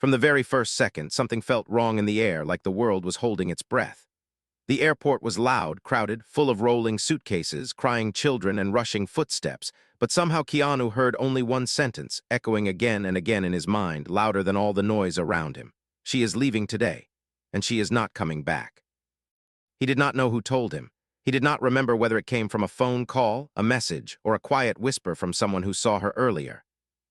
From the very first second, something felt wrong in the air, like the world was holding its breath. The airport was loud, crowded, full of rolling suitcases, crying children, and rushing footsteps, but somehow Keanu heard only one sentence, echoing again and again in his mind, louder than all the noise around him. She is leaving today, and she is not coming back. He did not know who told him. He did not remember whether it came from a phone call, a message, or a quiet whisper from someone who saw her earlier.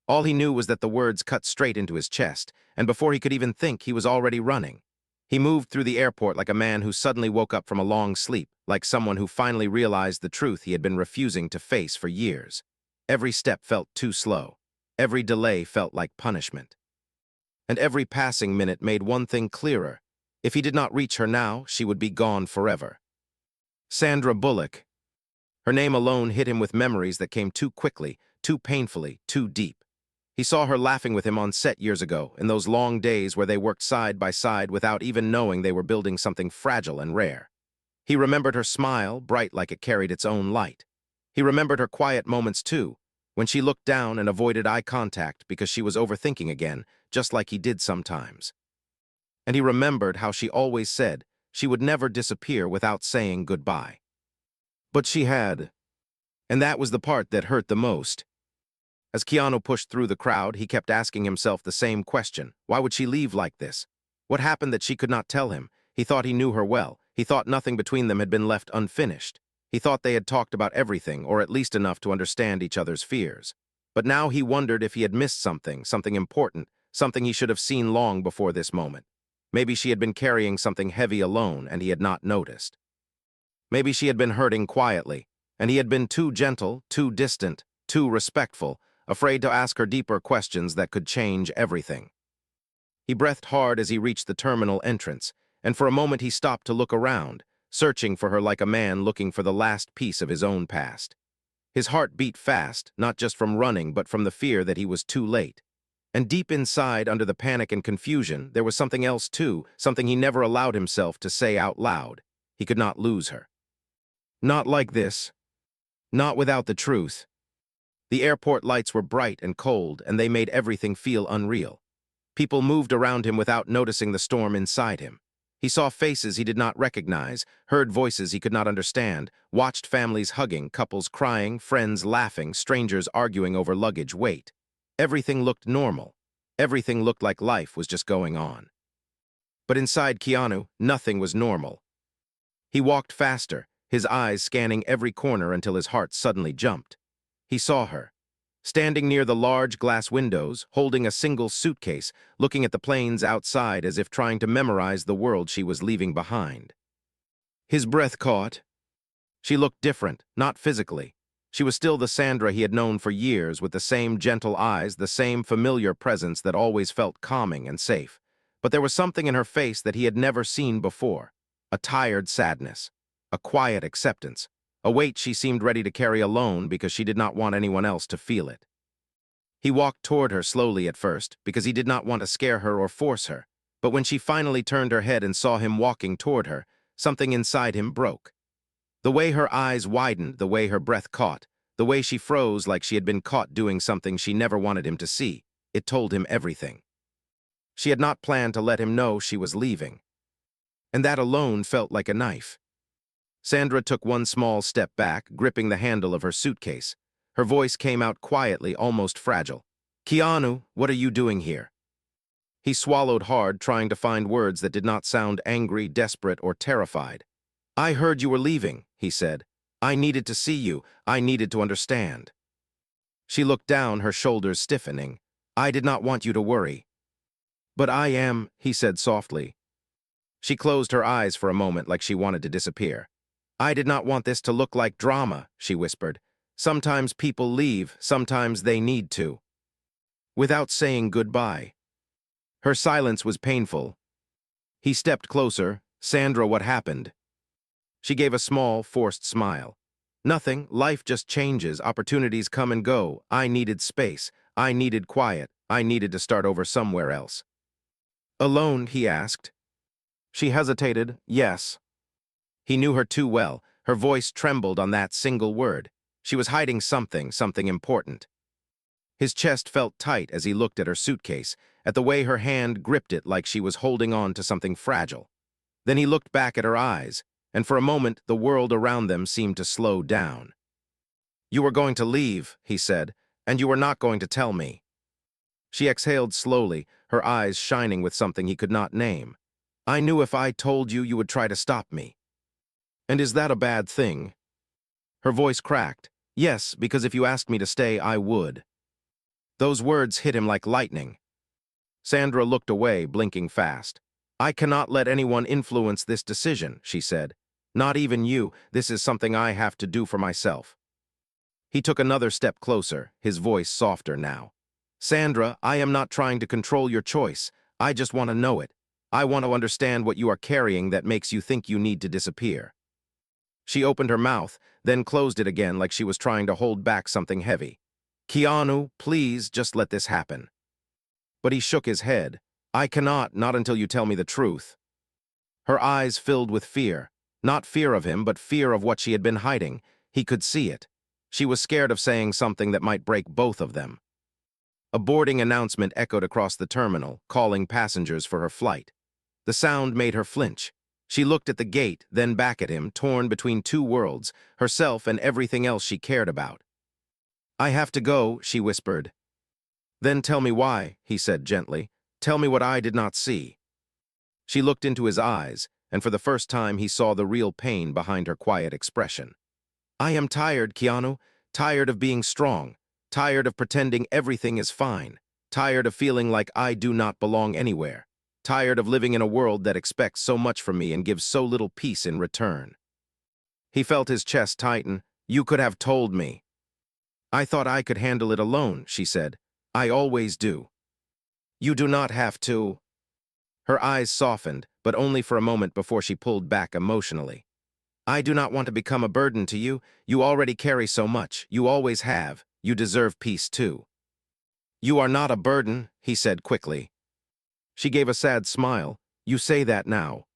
All he knew was that the words cut straight into his chest, and before he could even think, he was already running. He moved through the airport like a man who suddenly woke up from a long sleep, like someone who finally realized the truth he had been refusing to face for years. Every step felt too slow. Every delay felt like punishment. And every passing minute made one thing clearer. If he did not reach her now, she would be gone forever. Sandra Bullock. Her name alone hit him with memories that came too quickly, too painfully, too deep. He saw her laughing with him on set years ago, in those long days where they worked side by side without even knowing they were building something fragile and rare. He remembered her smile, bright like it carried its own light. He remembered her quiet moments too, when she looked down and avoided eye contact because she was overthinking again, just like he did sometimes. And he remembered how she always said she would never disappear without saying goodbye. But she had. And that was the part that hurt the most. As Keanu pushed through the crowd, he kept asking himself the same question. Why would she leave like this? What happened that she could not tell him? He thought he knew her well. He thought nothing between them had been left unfinished. He thought they had talked about everything, or at least enough to understand each other's fears. But now he wondered if he had missed something important, something he should have seen long before this moment. Maybe she had been carrying something heavy alone, and he had not noticed. Maybe she had been hurting quietly, and he had been too gentle, too distant, too respectful, afraid to ask her deeper questions that could change everything. He breathed hard as he reached the terminal entrance, and for a moment he stopped to look around, searching for her like a man looking for the last piece of his own past. His heart beat fast, not just from running, but from the fear that he was too late. And deep inside, under the panic and confusion, there was something else too, something he never allowed himself to say out loud. He could not lose her. Not like this. Not without the truth. The airport lights were bright and cold, and they made everything feel unreal. People moved around him without noticing the storm inside him. He saw faces he did not recognize, heard voices he could not understand, watched families hugging, couples crying, friends laughing, strangers arguing over luggage weight. Everything looked normal. Everything looked like life was just going on. But inside Keanu, nothing was normal. He walked faster, his eyes scanning every corner until his heart suddenly jumped. He saw her, standing near the large glass windows, holding a single suitcase, looking at the planes outside as if trying to memorize the world she was leaving behind. His breath caught. She looked different, not physically. She was still the Sandra he had known for years, with the same gentle eyes, the same familiar presence that always felt calming and safe. But there was something in her face that he had never seen before. A tired sadness, a quiet acceptance, a weight she seemed ready to carry alone because she did not want anyone else to feel it. He walked toward her slowly at first because he did not want to scare her or force her, but when she finally turned her head and saw him walking toward her, something inside him broke. The way her eyes widened, the way her breath caught, the way she froze like she had been caught doing something she never wanted him to see, it told him everything. She had not planned to let him know she was leaving. And that alone felt like a knife. Sandra took one small step back, gripping the handle of her suitcase. Her voice came out quietly, almost fragile. "Keanu, what are you doing here?" He swallowed hard, trying to find words that did not sound angry, desperate, or terrified. "I heard you were leaving," he said. "I needed to see you. I needed to understand." She looked down, her shoulders stiffening. "I did not want you to worry." "But I am," he said softly. She closed her eyes for a moment like she wanted to disappear. "I did not want this to look like drama," she whispered. "Sometimes people leave, sometimes they need to." Without saying goodbye. Her silence was painful. He stepped closer. "Sandra, what happened?" She gave a small, forced smile. "Nothing. Life just changes. Opportunities come and go. I needed space. I needed quiet. I needed to start over somewhere else." "Alone?" he asked. She hesitated. "Yes." He knew her too well. Her voice trembled on that single word. She was hiding something important. His chest felt tight as he looked at her suitcase, at the way her hand gripped it like she was holding on to something fragile. Then he looked back at her eyes, and for a moment the world around them seemed to slow down. "You were going to leave," he said, "and you were not going to tell me." She exhaled slowly, her eyes shining with something he could not name. "I knew if I told you, you would try to stop me." "And is that a bad thing?" Her voice cracked. "Yes, because if you asked me to stay, I would." Those words hit him like lightning. Sandra looked away, blinking fast. "I cannot let anyone influence this decision," she said. "Not even you. This is something I have to do for myself." He took another step closer, his voice softer now. "Sandra, I am not trying to control your choice. I just want to know it. I want to understand what you are carrying that makes you think you need to disappear." She opened her mouth, then closed it again like she was trying to hold back something heavy. "Keanu, please just let this happen." But he shook his head. "I cannot, not until you tell me the truth." Her eyes filled with fear. Not fear of him, but fear of what she had been hiding. He could see it. She was scared of saying something that might break both of them. A boarding announcement echoed across the terminal, calling passengers for her flight. The sound made her flinch. She looked at the gate, then back at him, torn between two worlds, herself and everything else she cared about. "I have to go," she whispered. "Then tell me why," he said gently. "Tell me what I did not see." She looked into his eyes, and for the first time he saw the real pain behind her quiet expression. "I am tired, Keanu. Tired of being strong. Tired of pretending everything is fine. Tired of feeling like I do not belong anywhere. Tired of living in a world that expects so much from me and gives so little peace in return." He felt his chest tighten. "You could have told me." "I thought I could handle it alone," she said. "I always do." "You do not have to." Her eyes softened, but only for a moment before she pulled back emotionally. "I do not want to become a burden to you. You already carry so much. You always have. You deserve peace too." "You are not a burden," he said quickly. She gave a sad smile. "You say that now.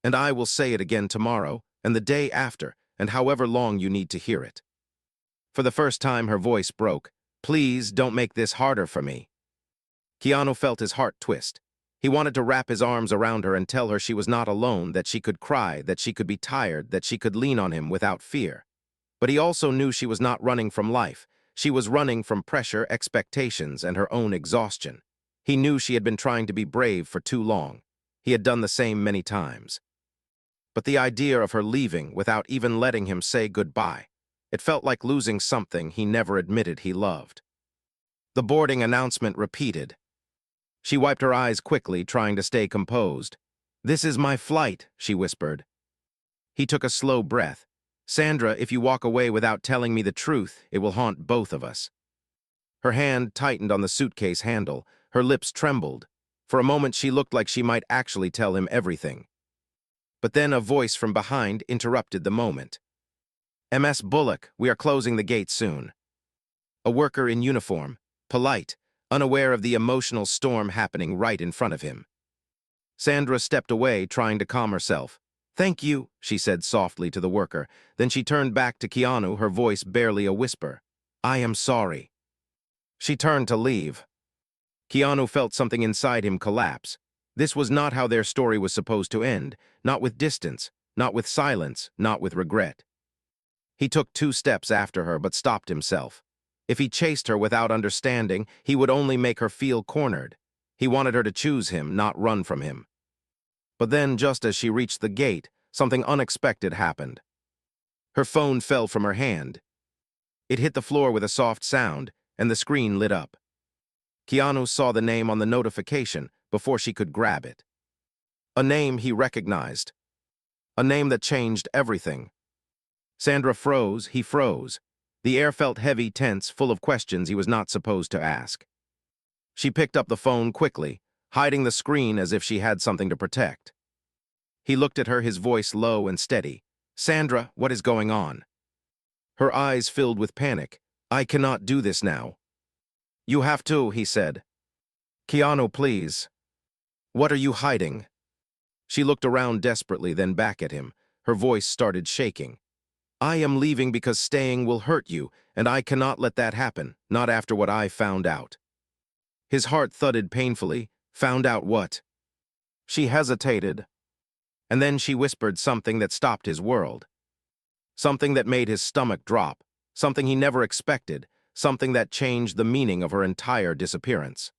And I will say it again tomorrow, and the day after, and however long you need to hear it." For the first time, her voice broke. "Please don't make this harder for me." Keanu felt his heart twist. He wanted to wrap his arms around her and tell her she was not alone, that she could cry, that she could be tired, that she could lean on him without fear. But he also knew she was not running from life. She was running from pressure, expectations, and her own exhaustion. He knew she had been trying to be brave for too long. He had done the same many times. But the idea of her leaving without even letting him say goodbye, it felt like losing something he never admitted he loved. The boarding announcement repeated. She wiped her eyes quickly, trying to stay composed. "This is my flight," she whispered. He took a slow breath. "Sandra, if you walk away without telling me the truth, it will haunt both of us." Her hand tightened on the suitcase handle. Her lips trembled. For a moment she looked like she might actually tell him everything. But then a voice from behind interrupted the moment. "Ms. Bullock, we are closing the gate soon." A worker in uniform, polite, unaware of the emotional storm happening right in front of him. Sandra stepped away, trying to calm herself. "Thank you," she said softly to the worker. Then she turned back to Keanu, her voice barely a whisper. "I am sorry." She turned to leave. Keanu felt something inside him collapse. This was not how their story was supposed to end, not with distance, not with silence, not with regret. He took 2 steps after her, but stopped himself. If he chased her without understanding, he would only make her feel cornered. He wanted her to choose him, not run from him. But then, just as she reached the gate, something unexpected happened. Her phone fell from her hand. It hit the floor with a soft sound, and the screen lit up. Keanu saw the name on the notification before she could grab it. A name he recognized. A name that changed everything. Sandra froze, he froze. The air felt heavy, tense, full of questions he was not supposed to ask. She picked up the phone quickly, hiding the screen as if she had something to protect. He looked at her, his voice low and steady. "Sandra, what is going on?" Her eyes filled with panic. "I cannot do this now." "You have to," he said. "Keanu, please." "What are you hiding?" She looked around desperately, then back at him. Her voice started shaking. I am leaving because staying will hurt you, and I cannot let that happen, not after what I found out. His heart thudded painfully. Found out what? She hesitated, and then she whispered something that stopped his world. Something that made his stomach drop, something he never expected, something that changed the meaning of her entire disappearance.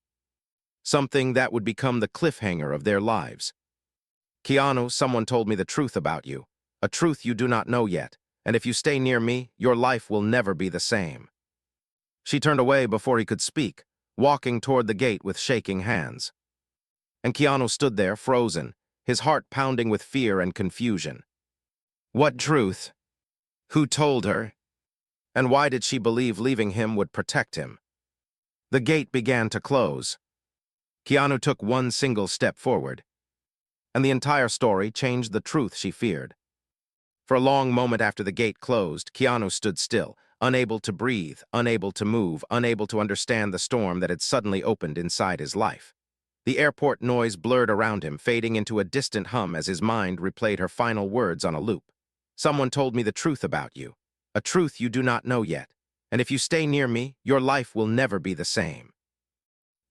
Something that would become the cliffhanger of their lives. Keanu, someone told me the truth about you, a truth you do not know yet, and if you stay near me, your life will never be the same. She turned away before he could speak, walking toward the gate with shaking hands. And Keanu stood there, frozen, his heart pounding with fear and confusion. What truth? Who told her? And why did she believe leaving him would protect him? The gate began to close. Keanu took one single step forward, and the entire story changed the truth she feared. For a long moment after the gate closed, Keanu stood still, unable to breathe, unable to move, unable to understand the storm that had suddenly opened inside his life. The airport noise blurred around him, fading into a distant hum as his mind replayed her final words on a loop. Someone told me the truth about you, a truth you do not know yet, and if you stay near me, your life will never be the same.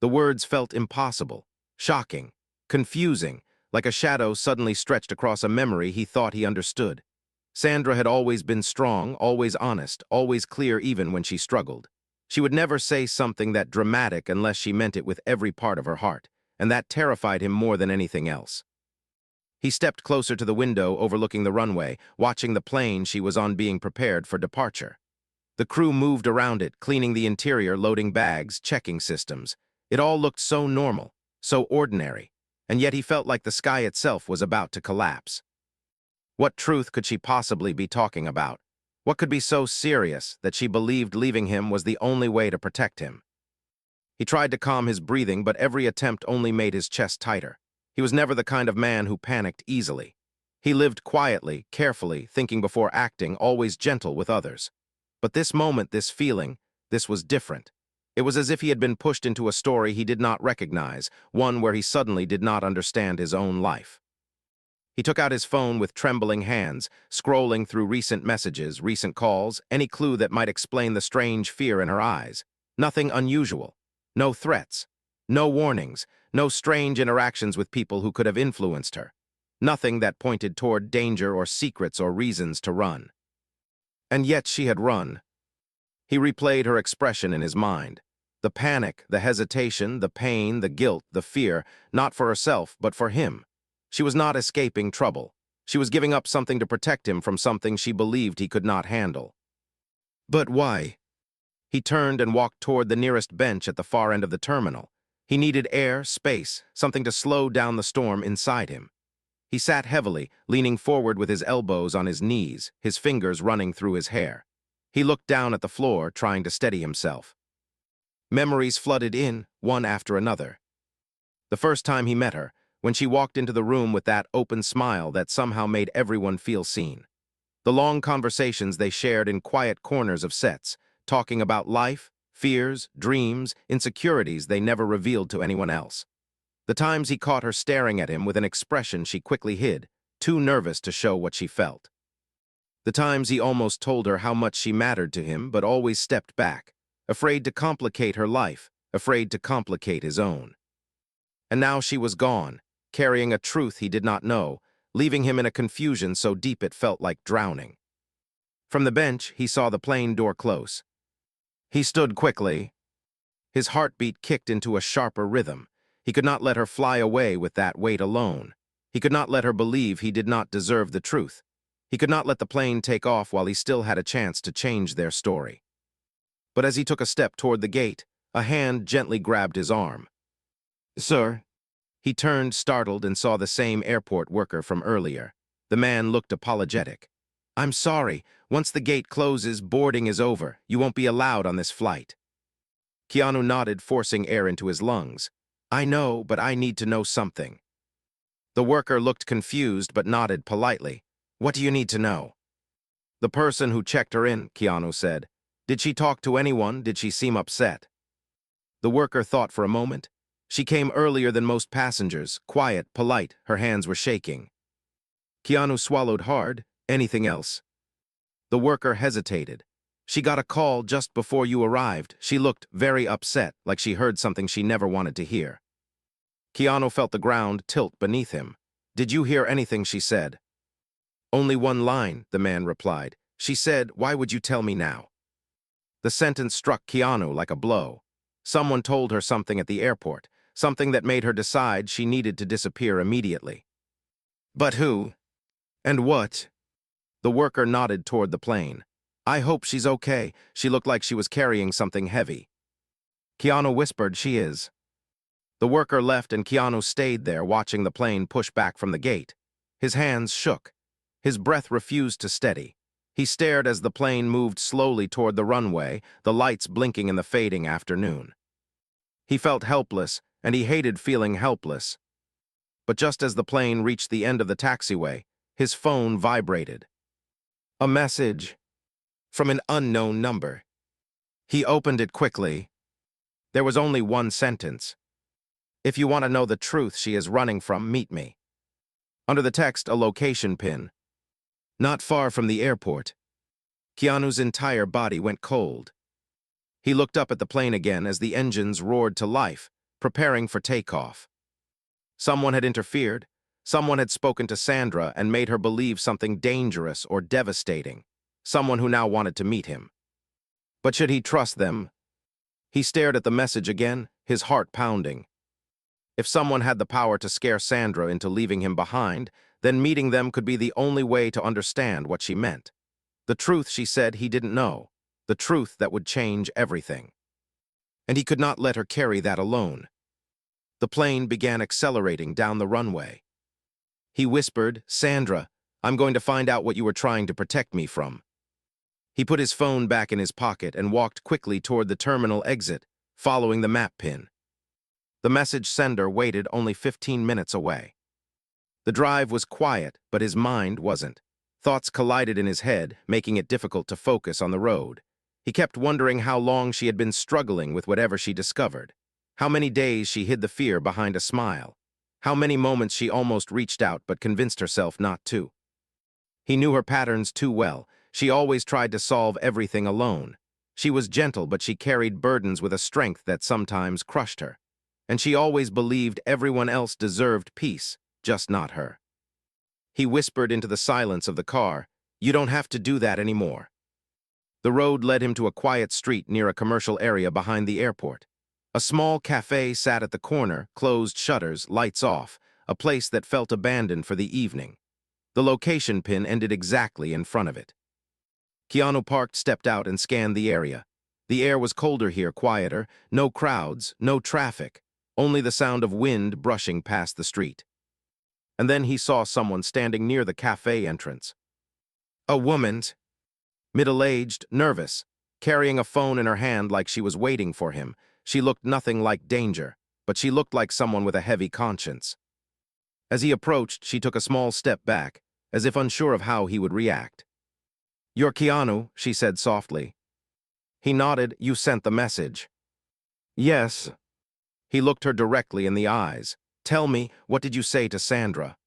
The words felt impossible, shocking, confusing, like a shadow suddenly stretched across a memory he thought he understood. Sandra had always been strong, always honest, always clear even when she struggled. She would never say something that dramatic unless she meant it with every part of her heart, and that terrified him more than anything else. He stepped closer to the window overlooking the runway, watching the plane she was on being prepared for departure. The crew moved around it, cleaning the interior, loading bags, checking systems. It all looked so normal, so ordinary, and yet he felt like the sky itself was about to collapse. What truth could she possibly be talking about? What could be so serious that she believed leaving him was the only way to protect him? He tried to calm his breathing, but every attempt only made his chest tighter. He was never the kind of man who panicked easily. He lived quietly, carefully, thinking before acting, always gentle with others. But this moment, this feeling, this was different. It was as if he had been pushed into a story he did not recognize, one where he suddenly did not understand his own life. He took out his phone with trembling hands, scrolling through recent messages, recent calls, any clue that might explain the strange fear in her eyes. Nothing unusual. No threats. No warnings. No strange interactions with people who could have influenced her. Nothing that pointed toward danger or secrets or reasons to run. And yet she had run. He replayed her expression in his mind. The panic, the hesitation, the pain, the guilt, the fear, not for herself, but for him. She was not escaping trouble. She was giving up something to protect him from something she believed he could not handle. But why? He turned and walked toward the nearest bench at the far end of the terminal. He needed air, space, something to slow down the storm inside him. He sat heavily, leaning forward with his elbows on his knees, his fingers running through his hair. He looked down at the floor, trying to steady himself. Memories flooded in, one after another. The first time he met her, when she walked into the room with that open smile that somehow made everyone feel seen. The long conversations they shared in quiet corners of sets, talking about life, fears, dreams, insecurities they never revealed to anyone else. The times he caught her staring at him with an expression she quickly hid, too nervous to show what she felt. The times he almost told her how much she mattered to him but always stepped back, afraid to complicate her life, afraid to complicate his own. And now she was gone, carrying a truth he did not know, leaving him in a confusion so deep it felt like drowning. From the bench, he saw the plane door close. He stood quickly. His heartbeat kicked into a sharper rhythm. He could not let her fly away with that weight alone. He could not let her believe he did not deserve the truth. He could not let the plane take off while he still had a chance to change their story. But as he took a step toward the gate, a hand gently grabbed his arm. "Sir?" He turned, startled, and saw the same airport worker from earlier. The man looked apologetic. "I'm sorry. Once the gate closes, boarding is over. You won't be allowed on this flight." Keanu nodded, forcing air into his lungs. "I know, but I need to know something." The worker looked confused but nodded politely. "What do you need to know?" "The person who checked her in," Keanu said. "Did she talk to anyone? Did she seem upset?" The worker thought for a moment. She came earlier than most passengers, quiet, polite, her hands were shaking. Keanu swallowed hard. "Anything else?" The worker hesitated. She got a call just before you arrived. She looked very upset, like she heard something she never wanted to hear. Keanu felt the ground tilt beneath him. Did you hear anything she said? Only one line, the man replied. She said, why would you tell me now? The sentence struck Keanu like a blow. Someone told her something at the airport, something that made her decide she needed to disappear immediately. But who? And what? The worker nodded toward the plane. I hope she's okay. She looked like she was carrying something heavy. Keanu whispered, she is. The worker left and Keanu stayed there watching the plane push back from the gate. His hands shook. His breath refused to steady. He stared as the plane moved slowly toward the runway, the lights blinking in the fading afternoon. He felt helpless, and he hated feeling helpless. But just as the plane reached the end of the taxiway, his phone vibrated. A message from an unknown number. He opened it quickly. There was only one sentence. If you want to know the truth she is running from, meet me. Under the text, a location pin. Not far from the airport. Keanu's entire body went cold. He looked up at the plane again as the engines roared to life, preparing for takeoff. Someone had interfered. Someone had spoken to Sandra and made her believe something dangerous or devastating. Someone who now wanted to meet him. But should he trust them? He stared at the message again, his heart pounding. If someone had the power to scare Sandra into leaving him behind, then meeting them could be the only way to understand what she meant. The truth, she said, he didn't know. The truth that would change everything. And he could not let her carry that alone. The plane began accelerating down the runway. He whispered, Sandra, I'm going to find out what you were trying to protect me from. He put his phone back in his pocket and walked quickly toward the terminal exit, following the map pin. The message sender waited only 15 minutes away. The drive was quiet, but his mind wasn't. Thoughts collided in his head, making it difficult to focus on the road. He kept wondering how long she had been struggling with whatever she discovered. How many days she hid the fear behind a smile. How many moments she almost reached out but convinced herself not to. He knew her patterns too well. She always tried to solve everything alone. She was gentle, but she carried burdens with a strength that sometimes crushed her. And she always believed everyone else deserved peace, just not her. He whispered into the silence of the car, you don't have to do that anymore. The road led him to a quiet street near a commercial area behind the airport. A small cafe sat at the corner, closed shutters, lights off, a place that felt abandoned for the evening. The location pin ended exactly in front of it. Keanu parked, stepped out, and scanned the area. The air was colder here, quieter, no crowds, no traffic, only the sound of wind brushing past the street. And then he saw someone standing near the cafe entrance. A woman, middle-aged, nervous, carrying a phone in her hand like she was waiting for him. She looked nothing like danger, but she looked like someone with a heavy conscience. As he approached, she took a small step back, as if unsure of how he would react. You're Keanu, she said softly. He nodded. You sent the message. Yes. He looked her directly in the eyes. Tell me, what did you say to Sandra?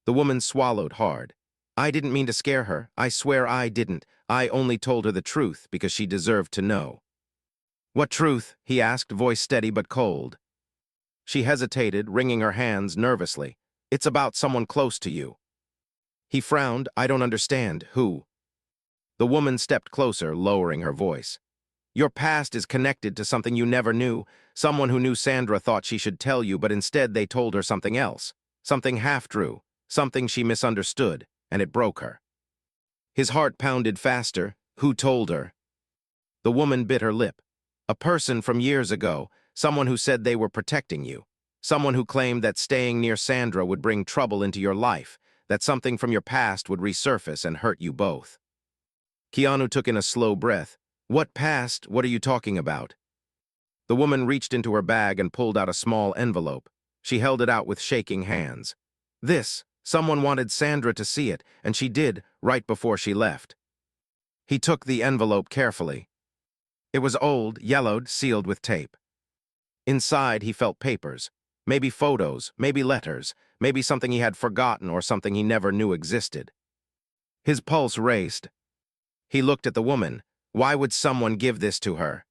The woman swallowed hard. I didn't mean to scare her. I swear I didn't. I only told her the truth because she deserved to know. What truth? He asked, voice steady but cold. She hesitated, wringing her hands nervously. It's about someone close to you. He frowned. I don't understand. Who? The woman stepped closer, lowering her voice. Your past is connected to something you never knew. Someone who knew Sandra thought she should tell you, but instead they told her something else. Something half-true. Something she misunderstood, and it broke her. His heart pounded faster. Who told her? The woman bit her lip. A person from years ago. Someone who said they were protecting you. Someone who claimed that staying near Sandra would bring trouble into your life. That something from your past would resurface and hurt you both. Keanu took in a slow breath. What past? What are you talking about? The woman reached into her bag and pulled out a small envelope. She held it out with shaking hands. This, someone wanted Sandra to see it, and she did, right before she left. He took the envelope carefully. It was old, yellowed, sealed with tape. Inside, he felt papers. Maybe photos, maybe letters, maybe something he had forgotten or something he never knew existed. His pulse raced. He looked at the woman. Why would someone give this to her?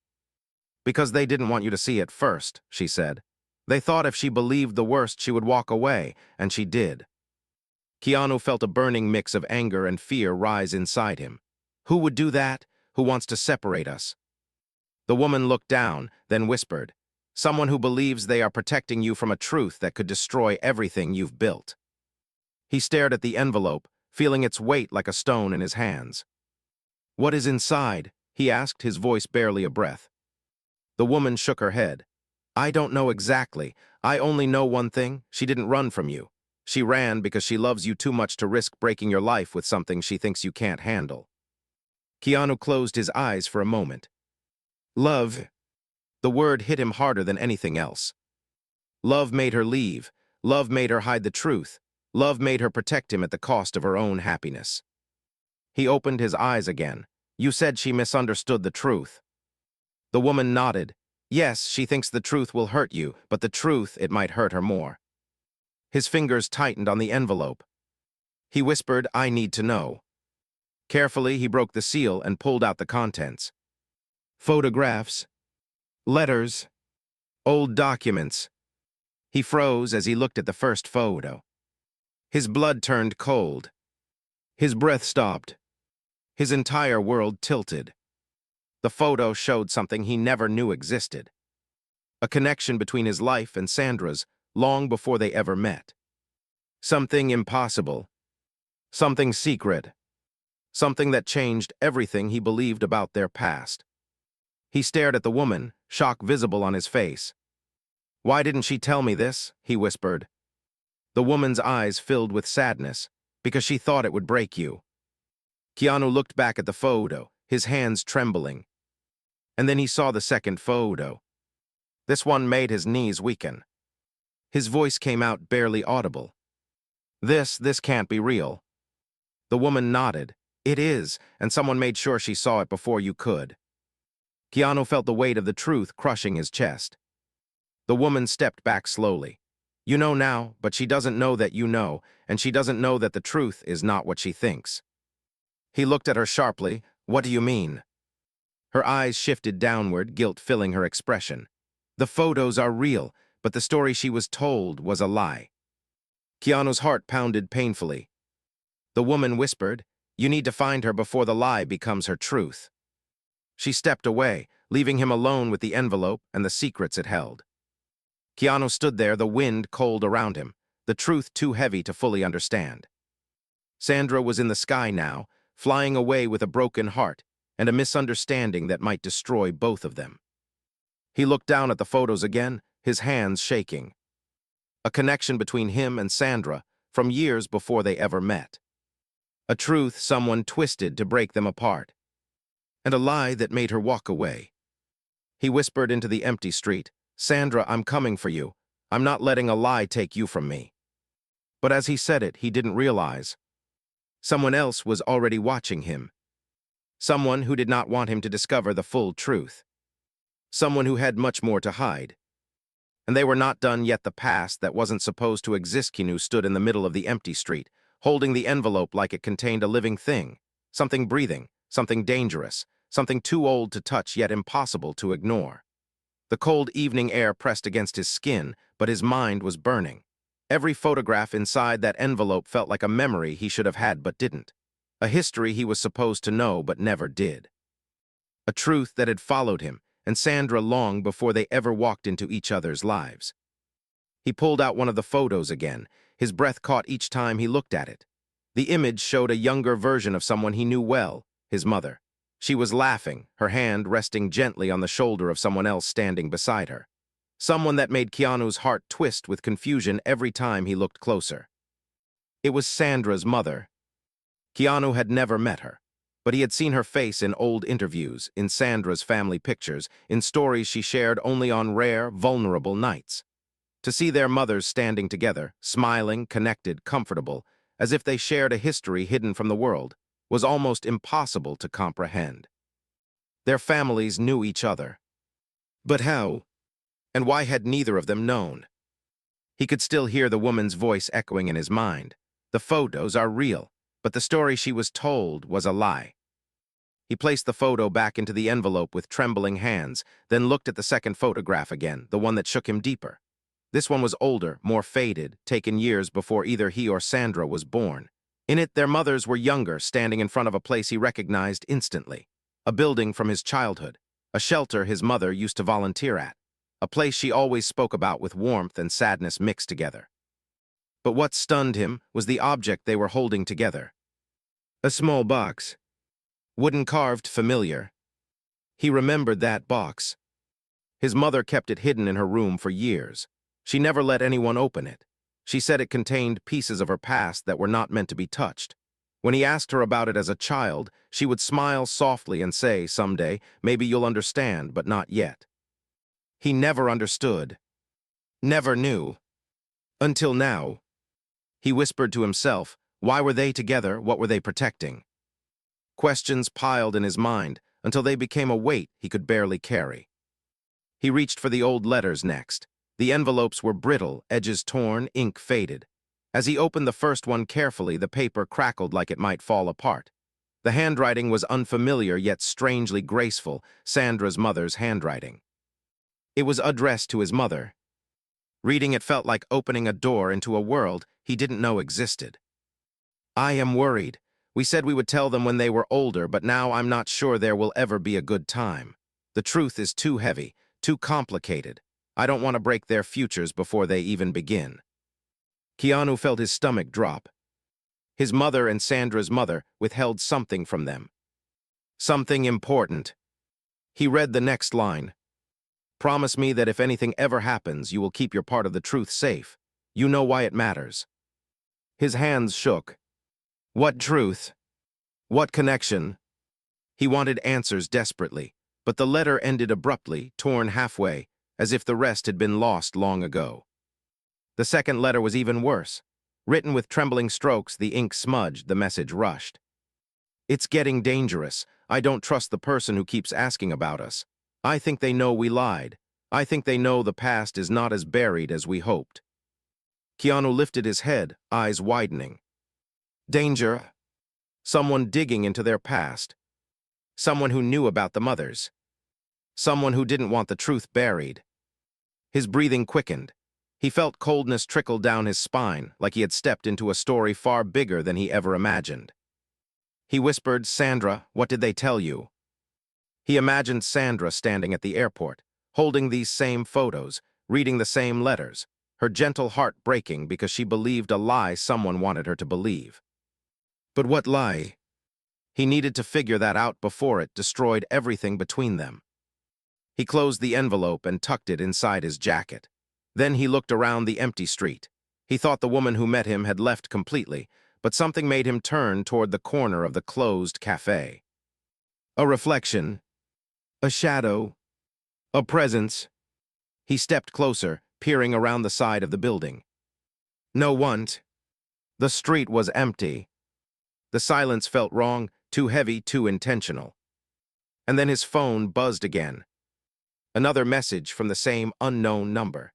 Because they didn't want you to see it first, she said. They thought if she believed the worst, she would walk away, and she did. Keanu felt a burning mix of anger and fear rise inside him. Who would do that? Who wants to separate us? The woman looked down, then whispered, someone who believes they are protecting you from a truth that could destroy everything you've built. He stared at the envelope, feeling its weight like a stone in his hands. What is inside? He asked, his voice barely a breath. The woman shook her head. I don't know exactly. I only know one thing. She didn't run from you. She ran because she loves you too much to risk breaking your life with something she thinks you can't handle. Keanu closed his eyes for a moment. Love. The word hit him harder than anything else. Love made her leave. Love made her hide the truth. Love made her protect him at the cost of her own happiness. He opened his eyes again. You said she misunderstood the truth. The woman nodded. Yes, she thinks the truth will hurt you, but the truth, it might hurt her more. His fingers tightened on the envelope. He whispered, I need to know. Carefully, he broke the seal and pulled out the contents. Photographs. Letters. Old documents. He froze as he looked at the first photo. His blood turned cold. His breath stopped. His entire world tilted. The photo showed something he never knew existed. A connection between his life and Sandra's long before they ever met. Something impossible. Something secret. Something that changed everything he believed about their past. He stared at the woman, shock visible on his face. Why didn't she tell me this? He whispered. The woman's eyes filled with sadness, because she thought it would break you. Keanu looked back at the photo, his hands trembling. And then he saw the second photo. This one made his knees weaken. His voice came out barely audible. This can't be real. The woman nodded. It is, and someone made sure she saw it before you could. Keanu felt the weight of the truth crushing his chest. The woman stepped back slowly. You know now, but she doesn't know that you know, and she doesn't know that the truth is not what she thinks. He looked at her sharply. What do you mean? Her eyes shifted downward, guilt filling her expression. The photos are real, but the story she was told was a lie. Keanu's heart pounded painfully. The woman whispered, you need to find her before the lie becomes her truth. She stepped away, leaving him alone with the envelope and the secrets it held. Keanu stood there, the wind cold around him, the truth too heavy to fully understand. Sandra was in the sky now, flying away with a broken heart and a misunderstanding that might destroy both of them. He looked down at the photos again, his hands shaking. A connection between him and Sandra from years before they ever met. A truth someone twisted to break them apart. And a lie that made her walk away. He whispered into the empty street, Sandra, I'm coming for you. I'm not letting a lie take you from me. But as he said it, he didn't realize. Someone else was already watching him. Someone who did not want him to discover the full truth. Someone who had much more to hide. And they were not done yet. The past that wasn't supposed to exist. Keanu stood in the middle of the empty street, holding the envelope like it contained a living thing, something breathing, something dangerous, something too old to touch yet impossible to ignore. The cold evening air pressed against his skin, but his mind was burning. Every photograph inside that envelope felt like a memory he should have had but didn't. A history he was supposed to know but never did. A truth that had followed him and Sandra long before they ever walked into each other's lives. He pulled out one of the photos again, his breath caught each time he looked at it. The image showed a younger version of someone he knew well, his mother. She was laughing, her hand resting gently on the shoulder of someone else standing beside her. Someone that made Keanu's heart twist with confusion every time he looked closer. It was Sandra's mother. Keanu had never met her, but he had seen her face in old interviews, in Sandra's family pictures, in stories she shared only on rare, vulnerable nights. To see their mothers standing together, smiling, connected, comfortable, as if they shared a history hidden from the world, was almost impossible to comprehend. Their families knew each other. But how? And why had neither of them known? He could still hear the woman's voice echoing in his mind. The photos are real, but the story she was told was a lie. He placed the photo back into the envelope with trembling hands, then looked at the second photograph again, the one that shook him deeper. This one was older, more faded, taken years before either he or Sandra was born. In it, their mothers were younger, standing in front of a place he recognized instantly. A building from his childhood. A shelter his mother used to volunteer at. A place she always spoke about with warmth and sadness mixed together. But what stunned him was the object they were holding together. A small box. Wooden carved, familiar. He remembered that box. His mother kept it hidden in her room for years. She never let anyone open it. She said it contained pieces of her past that were not meant to be touched. When he asked her about it as a child, she would smile softly and say, "Someday, maybe you'll understand, but not yet." He never understood. Never knew. Until now. He whispered to himself, why were they together? What were they protecting? Questions piled in his mind until they became a weight he could barely carry. He reached for the old letters next. The envelopes were brittle, edges torn, ink faded. As he opened the first one carefully, the paper crackled like it might fall apart. The handwriting was unfamiliar yet strangely graceful, Sandra's mother's handwriting. It was addressed to his mother. Reading it felt like opening a door into a world he didn't know existed. I am worried. We said we would tell them when they were older, but now I'm not sure there will ever be a good time. The truth is too heavy, too complicated. I don't want to break their futures before they even begin. Keanu felt his stomach drop. His mother and Sandra's mother withheld something from them. Something important. He read the next line. Promise me that if anything ever happens, you will keep your part of the truth safe. You know why it matters. His hands shook. What truth? What connection? He wanted answers desperately, but the letter ended abruptly, torn halfway, as if the rest had been lost long ago. The second letter was even worse. Written with trembling strokes, the ink smudged, the message rushed. It's getting dangerous. I don't trust the person who keeps asking about us. I think they know we lied. I think they know the past is not as buried as we hoped. Keanu lifted his head, eyes widening. Danger. Someone digging into their past. Someone who knew about the mothers. Someone who didn't want the truth buried. His breathing quickened. He felt coldness trickle down his spine, like he had stepped into a story far bigger than he ever imagined. He whispered, Sandra, what did they tell you? He imagined Sandra standing at the airport, holding these same photos, reading the same letters, her gentle heart breaking because she believed a lie someone wanted her to believe. But what lie? He needed to figure that out before it destroyed everything between them. He closed the envelope and tucked it inside his jacket. Then he looked around the empty street. He thought the woman who met him had left completely, but something made him turn toward the corner of the closed cafe. A reflection. A shadow. A presence. He stepped closer, peering around the side of the building. No one. The street was empty. The silence felt wrong, too heavy, too intentional. And then his phone buzzed again. Another message from the same unknown number.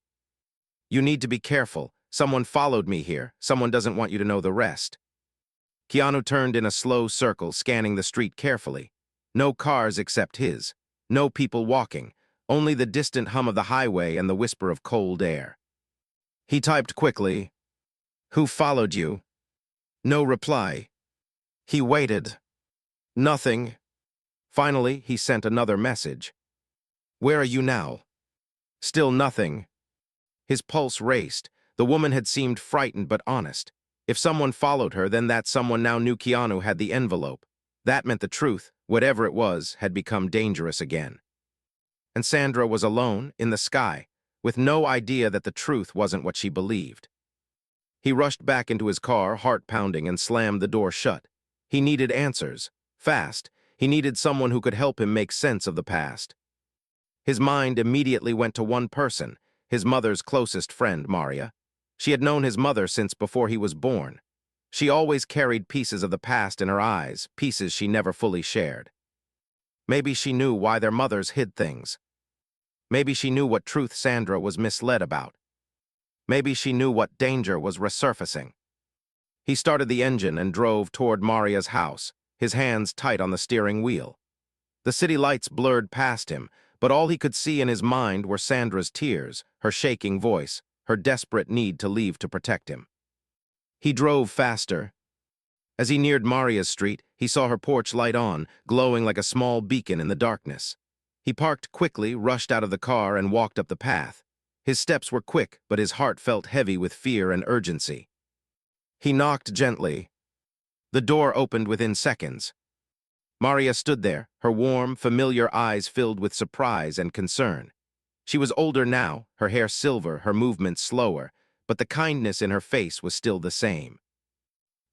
You need to be careful. Someone followed me here. Someone doesn't want you to know the rest. Keanu turned in a slow circle, scanning the street carefully. No cars except his. No people walking. Only the distant hum of the highway and the whisper of cold air. He typed quickly. Who followed you? No reply. He waited. Nothing. Finally, he sent another message. Where are you now? Still nothing. His pulse raced. The woman had seemed frightened but honest. If someone followed her, then that someone now knew Keanu had the envelope. That meant the truth, whatever it was, had become dangerous again. And Sandra was alone, in the sky, with no idea that the truth wasn't what she believed. He rushed back into his car, heart pounding, and slammed the door shut. He needed answers. Fast. He needed someone who could help him make sense of the past. His mind immediately went to one person, his mother's closest friend, Maria. She had known his mother since before he was born. She always carried pieces of the past in her eyes, pieces she never fully shared. Maybe she knew why their mothers hid things. Maybe she knew what truth Sandra was misled about. Maybe she knew what danger was resurfacing. He started the engine and drove toward Maria's house, his hands tight on the steering wheel. The city lights blurred past him, but all he could see in his mind were Sandra's tears, her shaking voice, her desperate need to leave to protect him. He drove faster. As he neared Maria's street, he saw her porch light on, glowing like a small beacon in the darkness. He parked quickly, rushed out of the car, and walked up the path. His steps were quick, but his heart felt heavy with fear and urgency. He knocked gently. The door opened within seconds. Maria stood there, her warm, familiar eyes filled with surprise and concern. She was older now, her hair silver, her movements slower, but the kindness in her face was still the same.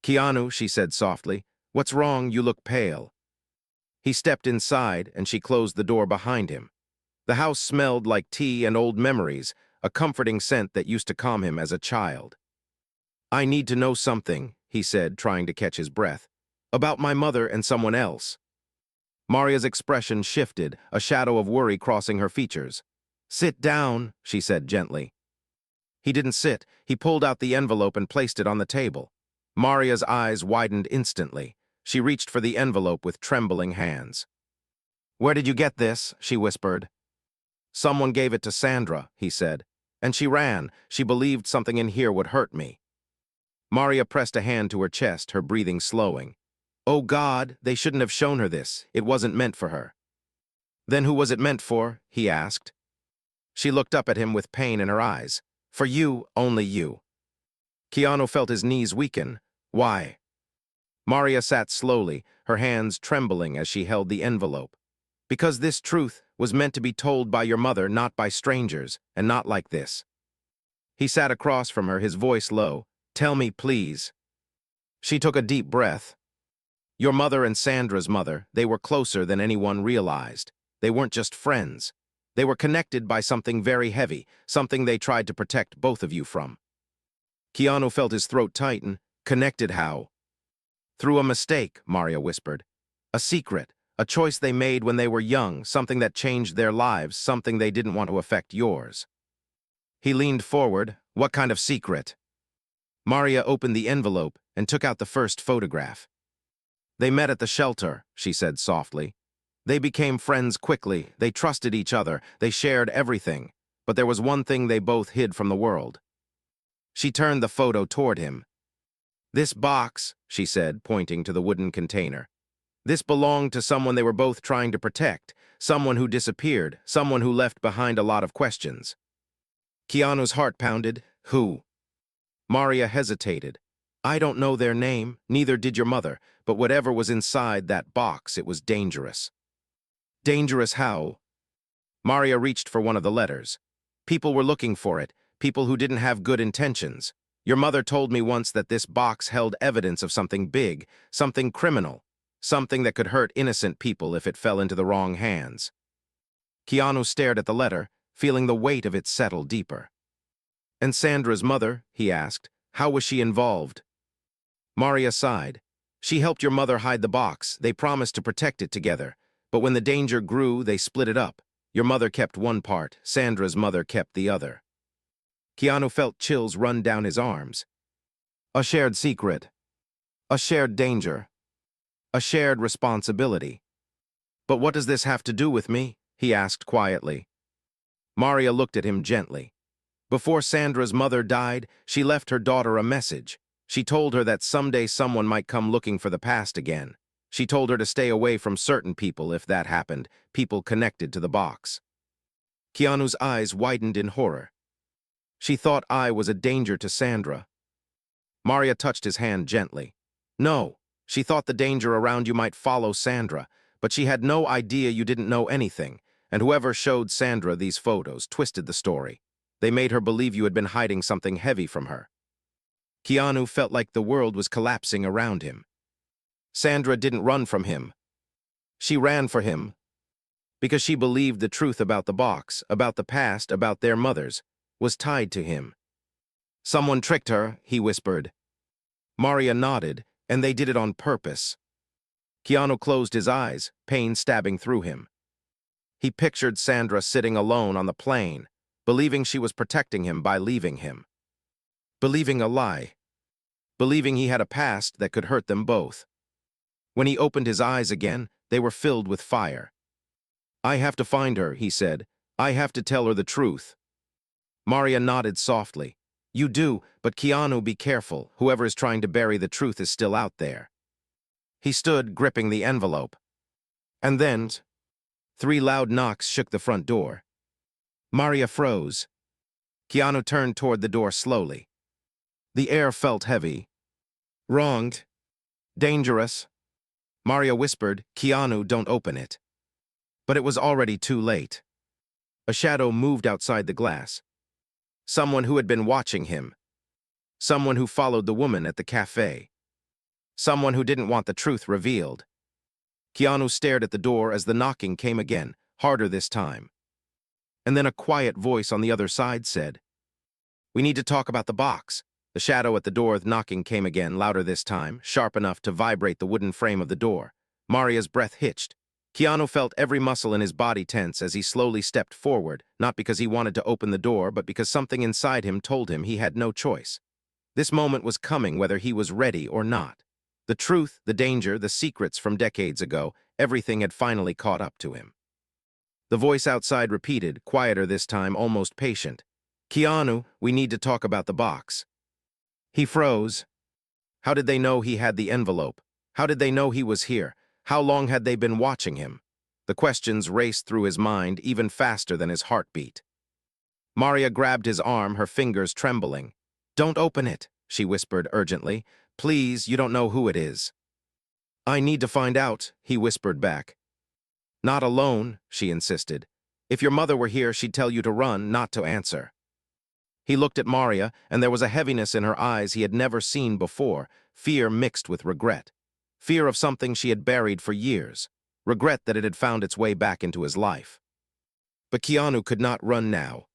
"Keanu," she said softly, "what's wrong? You look pale." He stepped inside, and she closed the door behind him. The house smelled like tea and old memories, a comforting scent that used to calm him as a child. "I need to know something," he said, trying to catch his breath, "about my mother and someone else." Maria's expression shifted, a shadow of worry crossing her features. "Sit down," she said gently. He didn't sit. He pulled out the envelope and placed it on the table. Maria's eyes widened instantly. She reached for the envelope with trembling hands. "Where did you get this?" she whispered. "Someone gave it to Sandra," he said. "And she ran. She believed something in here would hurt me." Maria pressed a hand to her chest, her breathing slowing. "Oh God, they shouldn't have shown her this. It wasn't meant for her." "Then who was it meant for?" he asked. She looked up at him with pain in her eyes. "For you, only you." Keanu felt his knees weaken. "Why?" Maria sat slowly, her hands trembling as she held the envelope. "Because this truth was meant to be told by your mother, not by strangers, and not like this." He sat across from her, his voice low. "Tell me, please." She took a deep breath. "Your mother and Sandra's mother, they were closer than anyone realized. They weren't just friends. They were connected by something very heavy, something they tried to protect both of you from." Keanu felt his throat tighten. "Connected how?" "Through a mistake," Maria whispered. "A secret, a choice they made when they were young, something that changed their lives, something they didn't want to affect yours." He leaned forward. "What kind of secret?" Maria opened the envelope and took out the first photograph. "They met at the shelter," she said softly. "They became friends quickly, they trusted each other, they shared everything, but there was one thing they both hid from the world." She turned the photo toward him. "This box," she said, pointing to the wooden container. "This belonged to someone they were both trying to protect, someone who disappeared, someone who left behind a lot of questions." Keanu's heart pounded. "Who?" Maria hesitated. "I don't know their name, neither did your mother, but whatever was inside that box, it was dangerous." "Dangerous how?" Maria reached for one of the letters. "People were looking for it, people who didn't have good intentions. Your mother told me once that this box held evidence of something big, something criminal, something that could hurt innocent people if it fell into the wrong hands." Keanu stared at the letter, feeling the weight of it settle deeper. "And Sandra's mother?" he asked. "How was she involved?" Maria sighed. "She helped your mother hide the box. They promised to protect it together. But when the danger grew, they split it up. Your mother kept one part, Sandra's mother kept the other." Keanu felt chills run down his arms. A shared secret. A shared danger. A shared responsibility. "But what does this have to do with me?" he asked quietly. Maria looked at him gently. "Before Sandra's mother died, she left her daughter a message. She told her that someday someone might come looking for the past again. She told her to stay away from certain people if that happened, people connected to the box." Keanu's eyes widened in horror. "She thought I was a danger to Sandra." Maria touched his hand gently. "No, she thought the danger around you might follow Sandra, but she had no idea you didn't know anything, and whoever showed Sandra these photos twisted the story. They made her believe you had been hiding something heavy from her." Keanu felt like the world was collapsing around him. Sandra didn't run from him. She ran for him because she believed the truth about the box, about the past, about their mothers, was tied to him. "Someone tricked her," he whispered. Maria nodded, "and they did it on purpose." Keanu closed his eyes, pain stabbing through him. He pictured Sandra sitting alone on the plane, believing she was protecting him by leaving him. Believing a lie. Believing he had a past that could hurt them both. When he opened his eyes again, they were filled with fire. I have to find her, he said. I have to tell her the truth. Maria nodded softly. You do, but Keanu, be careful. Whoever is trying to bury the truth is still out there. He stood, gripping the envelope. And then, 3 loud knocks shook the front door. Maria froze. Keanu turned toward the door slowly. The air felt heavy. Wronged. Dangerous. Maria whispered, Keanu, don't open it. But it was already too late. A shadow moved outside the glass. Someone who had been watching him. Someone who followed the woman at the cafe. Someone who didn't want the truth revealed. Keanu stared at the door as the knocking came again, harder this time. And then a quiet voice on the other side said, We need to talk about the box. The shadow at the door knocking came again, louder this time, sharp enough to vibrate the wooden frame of the door. Maria's breath hitched. Keanu felt every muscle in his body tense as he slowly stepped forward, not because he wanted to open the door, but because something inside him told him he had no choice. This moment was coming whether he was ready or not. The truth, the danger, the secrets from decades ago, everything had finally caught up to him. The voice outside repeated, quieter this time, almost patient. Keanu, we need to talk about the box. He froze. How did they know he had the envelope? How did they know he was here? How long had they been watching him? The questions raced through his mind even faster than his heartbeat. Maria grabbed his arm, her fingers trembling. Don't open it, she whispered urgently. Please, you don't know who it is. I need to find out, he whispered back. Not alone, she insisted. If your mother were here, she'd tell you to run, not to answer. He looked at Maria, and there was a heaviness in her eyes he had never seen before, fear mixed with regret. Fear of something she had buried for years, regret that it had found its way back into his life. But Keanu could not run now.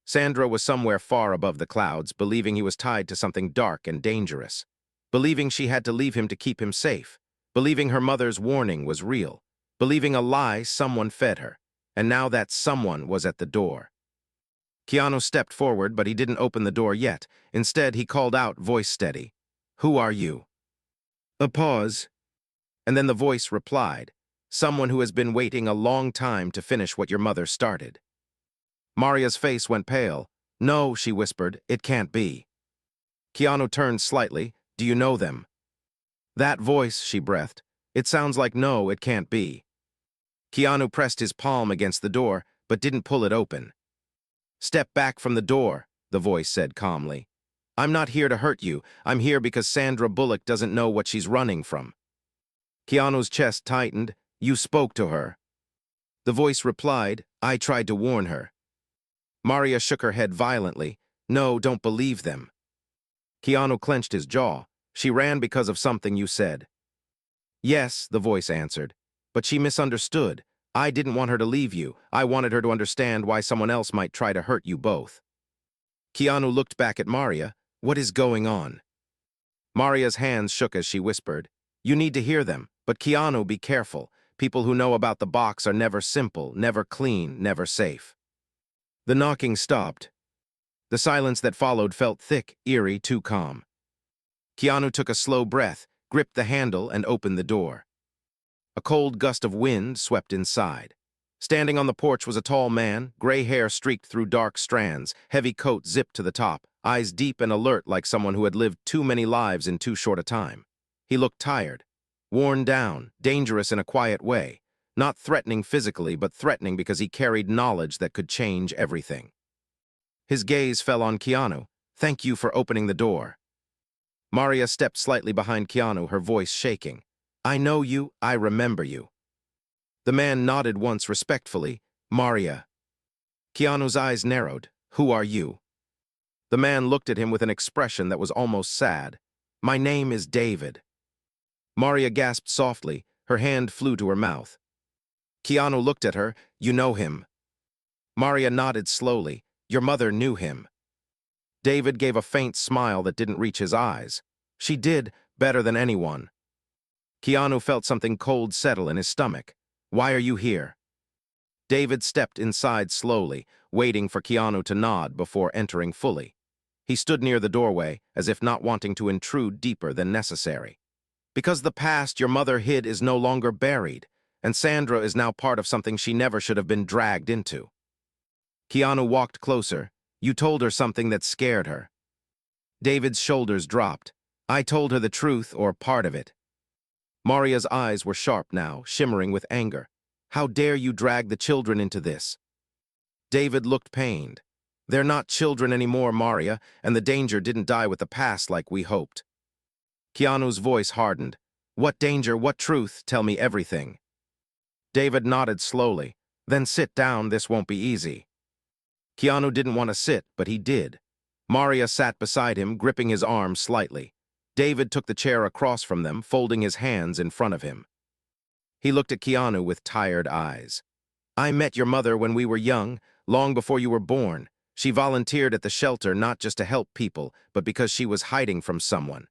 Sandra was somewhere far above the clouds, believing he was tied to something dark and dangerous, believing she had to leave him to keep him safe, believing her mother's warning was real, believing a lie someone fed her, and now that someone was at the door. Keanu stepped forward, but he didn't open the door yet. Instead, he called out, voice steady. Who are you? A pause. And then the voice replied, someone who has been waiting a long time to finish what your mother started. Maria's face went pale. No, she whispered, it can't be. Keanu turned slightly. Do you know them? That voice, she breathed. It sounds like no, it can't be. Keanu pressed his palm against the door, but didn't pull it open. Step back from the door, the voice said calmly. I'm not here to hurt you. I'm here because Sandra Bullock doesn't know what she's running from. Keanu's chest tightened. You spoke to her. The voice replied, I tried to warn her. Maria shook her head violently. No, don't believe them. Keanu clenched his jaw. She ran because of something you said. Yes, the voice answered, but she misunderstood. I didn't want her to leave you. I wanted her to understand why someone else might try to hurt you both. Keanu looked back at Maria. What is going on? Maria's hands shook as she whispered, You need to hear them, but Keanu, be careful. People who know about the box are never simple, never clean, never safe. The knocking stopped. The silence that followed felt thick, eerie, too calm. Keanu took a slow breath, gripped the handle, and opened the door. A cold gust of wind swept inside. Standing on the porch was a tall man, gray hair streaked through dark strands, heavy coat zipped to the top, eyes deep and alert like someone who had lived too many lives in too short a time. He looked tired, worn down, dangerous in a quiet way, not threatening physically, but threatening because he carried knowledge that could change everything. His gaze fell on Keanu. Thank you for opening the door. Maria stepped slightly behind Keanu, her voice shaking. I know you, I remember you. The man nodded once respectfully. Maria. Keanu's eyes narrowed. Who are you? The man looked at him with an expression that was almost sad. My name is David. Maria gasped softly. Her hand flew to her mouth. Keanu looked at her. You know him. Maria nodded slowly. Your mother knew him. David gave a faint smile that didn't reach his eyes. She did, better than anyone. Keanu felt something cold settle in his stomach. Why are you here? David stepped inside slowly, waiting for Keanu to nod before entering fully. He stood near the doorway, as if not wanting to intrude deeper than necessary. Because the past your mother hid is no longer buried, and Sandra is now part of something she never should have been dragged into. Keanu walked closer. You told her something that scared her. David's shoulders dropped. I told her the truth, or part of it. Maria's eyes were sharp now, shimmering with anger. How dare you drag the children into this? David looked pained. They're not children anymore, Maria, and the danger didn't die with the past like we hoped. Keanu's voice hardened. What danger, what truth? Tell me everything. David nodded slowly. Then sit down, this won't be easy. Keanu didn't want to sit, but he did. Maria sat beside him, gripping his arm slightly. David took the chair across from them, folding his hands in front of him. He looked at Keanu with tired eyes. I met your mother when we were young, long before you were born. She volunteered at the shelter not just to help people, but because she was hiding from someone.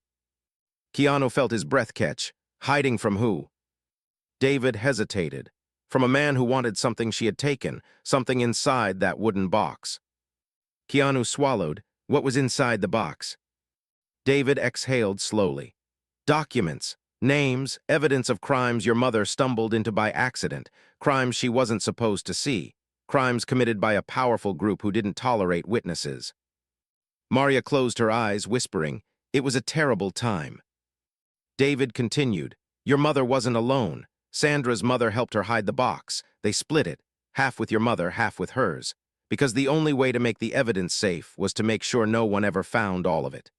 Keanu felt his breath catch. Hiding from who? David hesitated. From a man who wanted something she had taken, something inside that wooden box. Keanu swallowed. What was inside the box? David exhaled slowly. Documents, names, evidence of crimes your mother stumbled into by accident, crimes she wasn't supposed to see, crimes committed by a powerful group who didn't tolerate witnesses. Maria closed her eyes, whispering, it was a terrible time. David continued, your mother wasn't alone. Sandra's mother helped her hide the box. They split it, half with your mother, half with hers, because the only way to make the evidence safe was to make sure no one ever found all of it.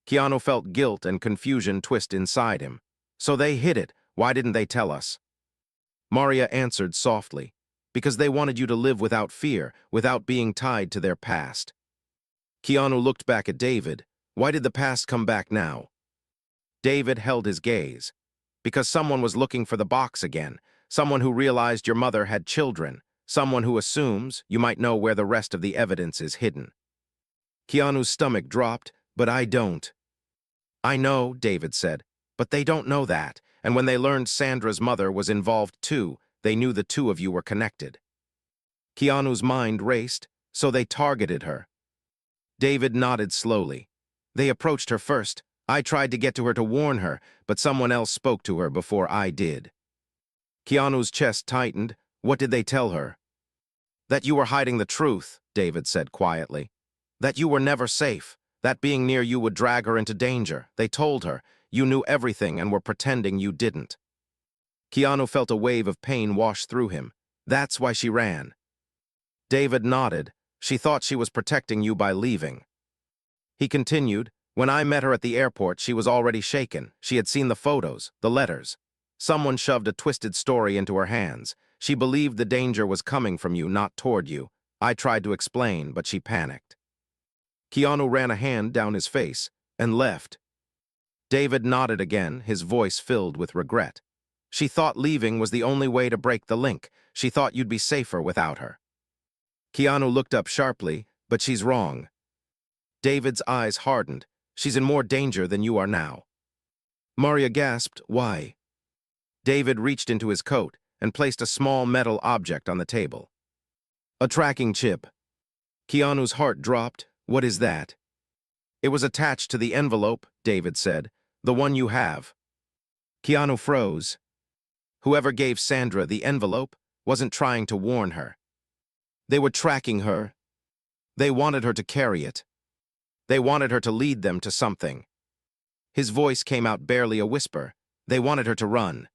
Keanu felt guilt and confusion twist inside him. So they hid it. Why didn't they tell us? Maria answered softly, because they wanted you to live without fear, without being tied to their past. Keanu looked back at David. Why did the past come back now? David held his gaze. Because someone was looking for the box again, someone who realized your mother had children, someone who assumes you might know where the rest of the evidence is hidden. Keanu's stomach dropped, but I don't. I know, David said, but they don't know that, and when they learned Sandra's mother was involved too, they knew the two of you were connected. Keanu's mind raced, so they targeted her. David nodded slowly. They approached her first. I tried to get to her to warn her, but someone else spoke to her before I did. Keanu's chest tightened. What did they tell her? That you were hiding the truth, David said quietly. That you were never safe. That being near you would drag her into danger. They told her. You knew everything and were pretending you didn't. Keanu felt a wave of pain wash through him. That's why she ran. David nodded. She thought she was protecting you by leaving. He continued. When I met her at the airport, she was already shaken. She had seen the photos, the letters. Someone shoved a twisted story into her hands. She believed the danger was coming from you, not toward you. I tried to explain, but she panicked. Keanu ran a hand down his face and left. David nodded again, his voice filled with regret. She thought leaving was the only way to break the link. She thought you'd be safer without her. Keanu looked up sharply, but she's wrong. David's eyes hardened. She's in more danger than you are now. Maria gasped, why? David reached into his coat and placed a small metal object on the table. A tracking chip. Keanu's heart dropped. What is that? It was attached to the envelope, David said. The one you have. Keanu froze. Whoever gave Sandra the envelope wasn't trying to warn her. They were tracking her. They wanted her to carry it. They wanted her to lead them to something. His voice came out barely a whisper. They wanted her to run.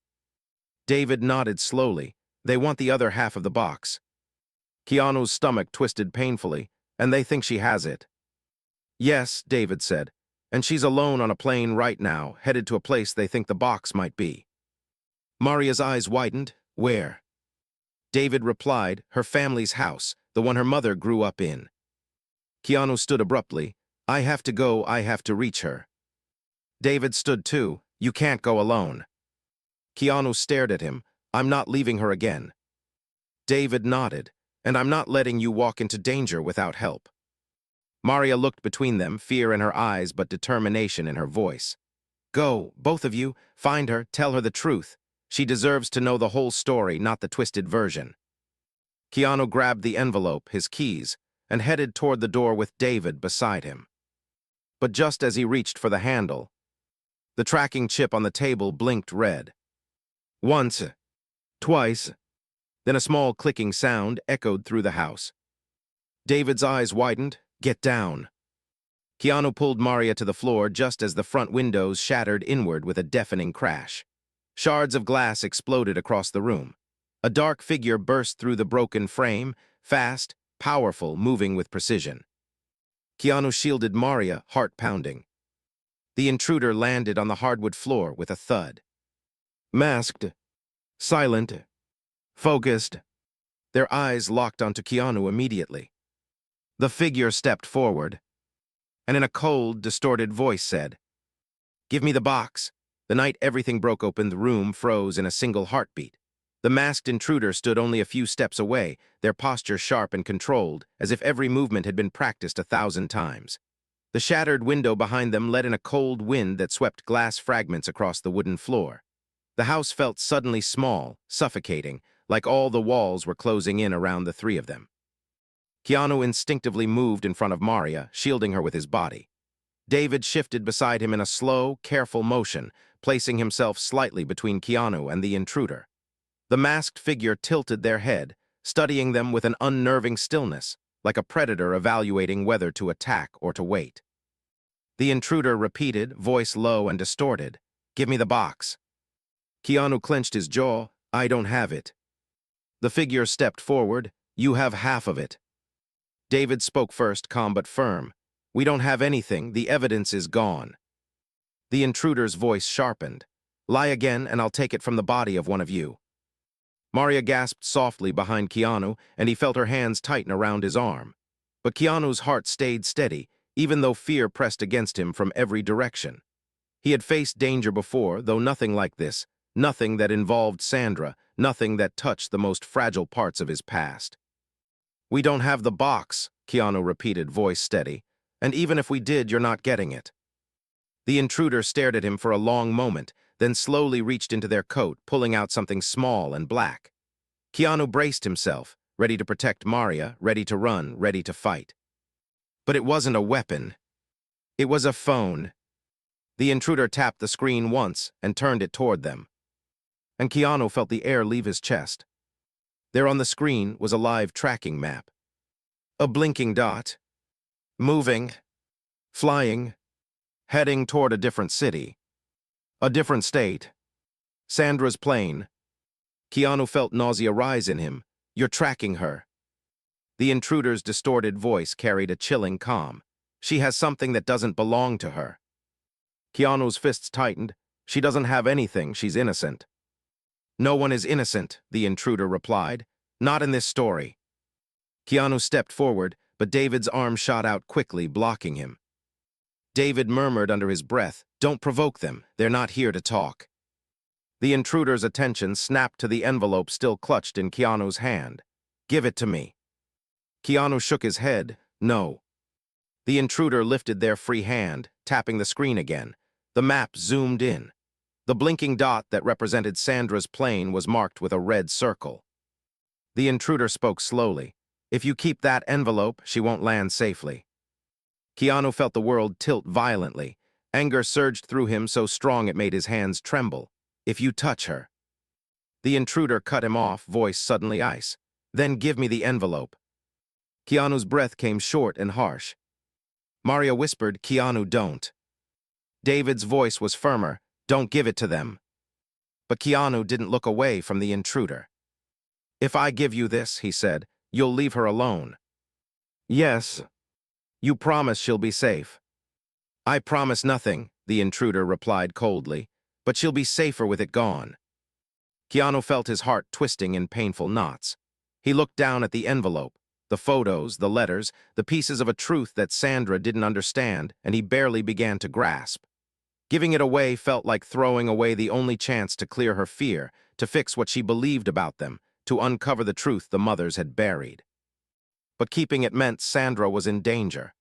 David nodded slowly. They want the other half of the box. Keanu's stomach twisted painfully, and they think she has it. Yes, David said, and she's alone on a plane right now, headed to a place they think the box might be. Maria's eyes widened. Where? David replied, her family's house, the one her mother grew up in. Keanu stood abruptly. I have to go, I have to reach her. David stood too. You can't go alone. Keanu stared at him. I'm not leaving her again. David nodded. And I'm not letting you walk into danger without help. Maria looked between them, fear in her eyes but determination in her voice. Go, both of you, find her, tell her the truth. She deserves to know the whole story, not the twisted version. Keanu grabbed the envelope, his keys, and headed toward the door with David beside him. But just as he reached for the handle, the tracking chip on the table blinked red. Once, Twice. Then a small clicking sound echoed through the house. David's eyes widened. Get down. Keanu pulled Maria to the floor just as the front windows shattered inward with a deafening crash. Shards of glass exploded across the room. A dark figure burst through the broken frame, fast, powerful, moving with precision. Keanu shielded Maria, heart pounding. The intruder landed on the hardwood floor with a thud. Masked, silent, focused. Their eyes locked onto Keanu immediately. The figure stepped forward, and in a cold, distorted voice said, "Give me the box." The night everything broke open, the room froze in a single heartbeat. The masked intruder stood only a few steps away, their posture sharp and controlled, as if every movement had been practiced 1,000 times. The shattered window behind them let in a cold wind that swept glass fragments across the wooden floor. The house felt suddenly small, suffocating, like all the walls were closing in around the three of them. Keanu instinctively moved in front of Maria, shielding her with his body. David shifted beside him in a slow, careful motion, placing himself slightly between Keanu and the intruder. The masked figure tilted their head, studying them with an unnerving stillness, like a predator evaluating whether to attack or to wait. The intruder repeated, voice low and distorted, "Give me the box." Keanu clenched his jaw. "I don't have it." The figure stepped forward. "You have half of it." David spoke first, calm but firm. "We don't have anything. The evidence is gone." The intruder's voice sharpened. "Lie again, and I'll take it from the body of one of you." Maria gasped softly behind Keanu, and he felt her hands tighten around his arm. But Keanu's heart stayed steady, even though fear pressed against him from every direction. He had faced danger before, though nothing like this, nothing that involved Sandra, nothing that touched the most fragile parts of his past. "We don't have the box," Keanu repeated, voice steady. "And even if we did, you're not getting it." The intruder stared at him for a long moment, then slowly reached into their coat, pulling out something small and black. Keanu braced himself, ready to protect Maria, ready to run, ready to fight. But it wasn't a weapon. It was a phone. The intruder tapped the screen once and turned it toward them. And Keanu felt the air leave his chest. There on the screen was a live tracking map. A blinking dot. Moving. Flying. Heading toward a different city. A different state. Sandra's plane. Keanu felt nausea rise in him. "You're tracking her." The intruder's distorted voice carried a chilling calm. "She has something that doesn't belong to her." Keanu's fists tightened. "She doesn't have anything. She's innocent." "No one is innocent," the intruder replied. "Not in this story." Keanu stepped forward, but David's arm shot out quickly, blocking him. David murmured under his breath, "Don't provoke them. They're not here to talk." The intruder's attention snapped to the envelope still clutched in Keanu's hand. "Give it to me." Keanu shook his head. "No." The intruder lifted their free hand, tapping the screen again. The map zoomed in. The blinking dot that represented Sandra's plane was marked with a red circle. The intruder spoke slowly. "If you keep that envelope, she won't land safely." Keanu felt the world tilt violently. Anger surged through him so strong it made his hands tremble. "If you touch her." The intruder cut him off, voice suddenly ice. "Then give me the envelope." Keanu's breath came short and harsh. Maria whispered, "Keanu, don't." David's voice was firmer, "Don't give it to them." But Keanu didn't look away from the intruder. "If I give you this," he said, "you'll leave her alone." "Yes. You promise she'll be safe." "I promise nothing," the intruder replied coldly, "but she'll be safer with it gone." Keanu felt his heart twisting in painful knots. He looked down at the envelope, the photos, the letters, the pieces of a truth that Sandra didn't understand, and he barely began to grasp. Giving it away felt like throwing away the only chance to clear her fear, to fix what she believed about them, to uncover the truth the mothers had buried. But keeping it meant Sandra was in danger.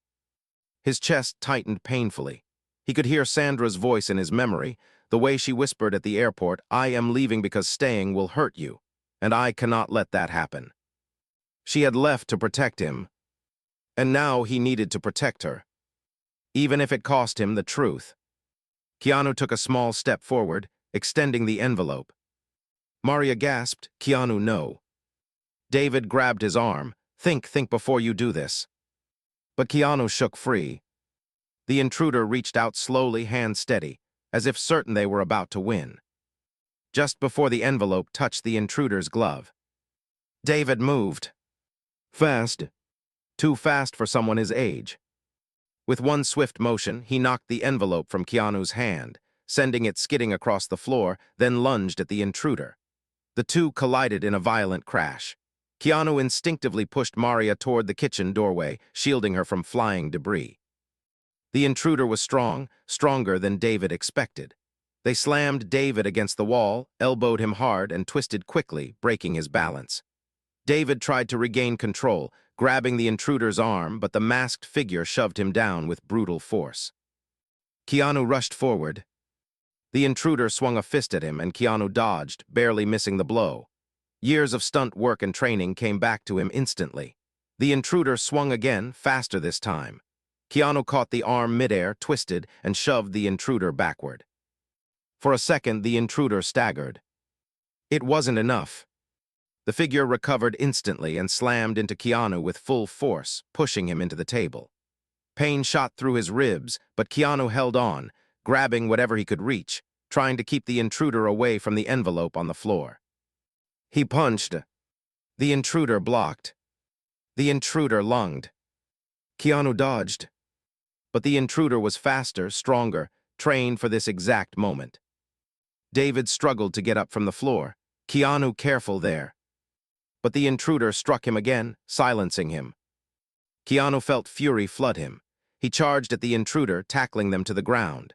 His chest tightened painfully. He could hear Sandra's voice in his memory, the way she whispered at the airport, "I am leaving because staying will hurt you, and I cannot let that happen." She had left to protect him, and now he needed to protect her, even if it cost him the truth. Keanu took a small step forward, extending the envelope. Maria gasped, Keanu, no. David grabbed his arm. Think before you do this. But Keanu shook free. The intruder reached out slowly, hand steady, as if certain they were about to win. Just before the envelope touched the intruder's glove, David moved. Fast. Too fast for someone his age. With one swift motion, he knocked the envelope from Keanu's hand, sending it skidding across the floor, then lunged at the intruder. The two collided in a violent crash. Keanu instinctively pushed Maria toward the kitchen doorway, shielding her from flying debris. The intruder was strong, stronger than David expected. They slammed David against the wall, elbowed him hard, and twisted quickly, breaking his balance. David tried to regain control, grabbing the intruder's arm, but the masked figure shoved him down with brutal force. Keanu rushed forward. The intruder swung a fist at him, and Keanu dodged, barely missing the blow. Years of stunt work and training came back to him instantly. The intruder swung again, faster this time. Keanu caught the arm midair, twisted, and shoved the intruder backward. For a second, the intruder staggered. It wasn't enough. The figure recovered instantly and slammed into Keanu with full force, pushing him into the table. Pain shot through his ribs, but Keanu held on, grabbing whatever he could reach, trying to keep the intruder away from the envelope on the floor. He punched. The intruder blocked. The intruder lunged. Keanu dodged. But the intruder was faster, stronger, trained for this exact moment. David struggled to get up from the floor. Keanu careful there. But the intruder struck him again, silencing him. Keanu felt fury flood him. He charged at the intruder, tackling them to the ground.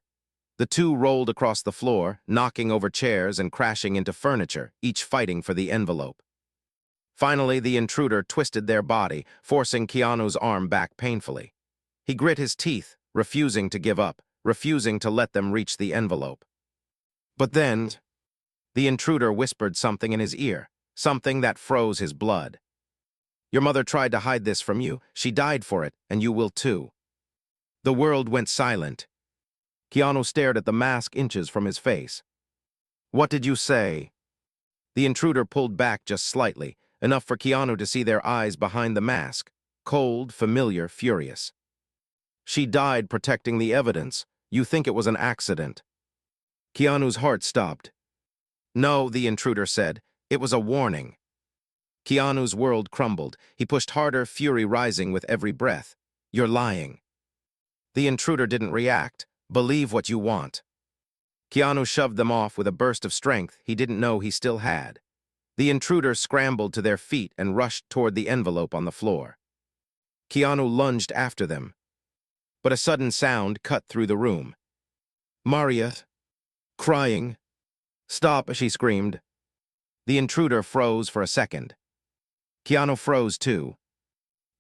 The two rolled across the floor, knocking over chairs and crashing into furniture, each fighting for the envelope. Finally, the intruder twisted their body, forcing Keanu's arm back painfully. He grit his teeth, refusing to give up, refusing to let them reach the envelope. But then, the intruder whispered something in his ear, something that froze his blood. Your mother tried to hide this from you. She died for it, and you will too. The world went silent. Keanu stared at the mask inches from his face. What did you say? The intruder pulled back just slightly, enough for Keanu to see their eyes behind the mask, cold, familiar, furious. She died protecting the evidence. You think it was an accident. Keanu's heart stopped. No, the intruder said. It was a warning. Keanu's world crumbled. He pushed harder, fury rising with every breath. You're lying. The intruder didn't react. Believe what you want. Keanu shoved them off with a burst of strength he didn't know he still had. The intruders scrambled to their feet and rushed toward the envelope on the floor. Keanu lunged after them. But a sudden sound cut through the room. Maria, crying. Stop, she screamed. The intruder froze for a second. Keanu froze too.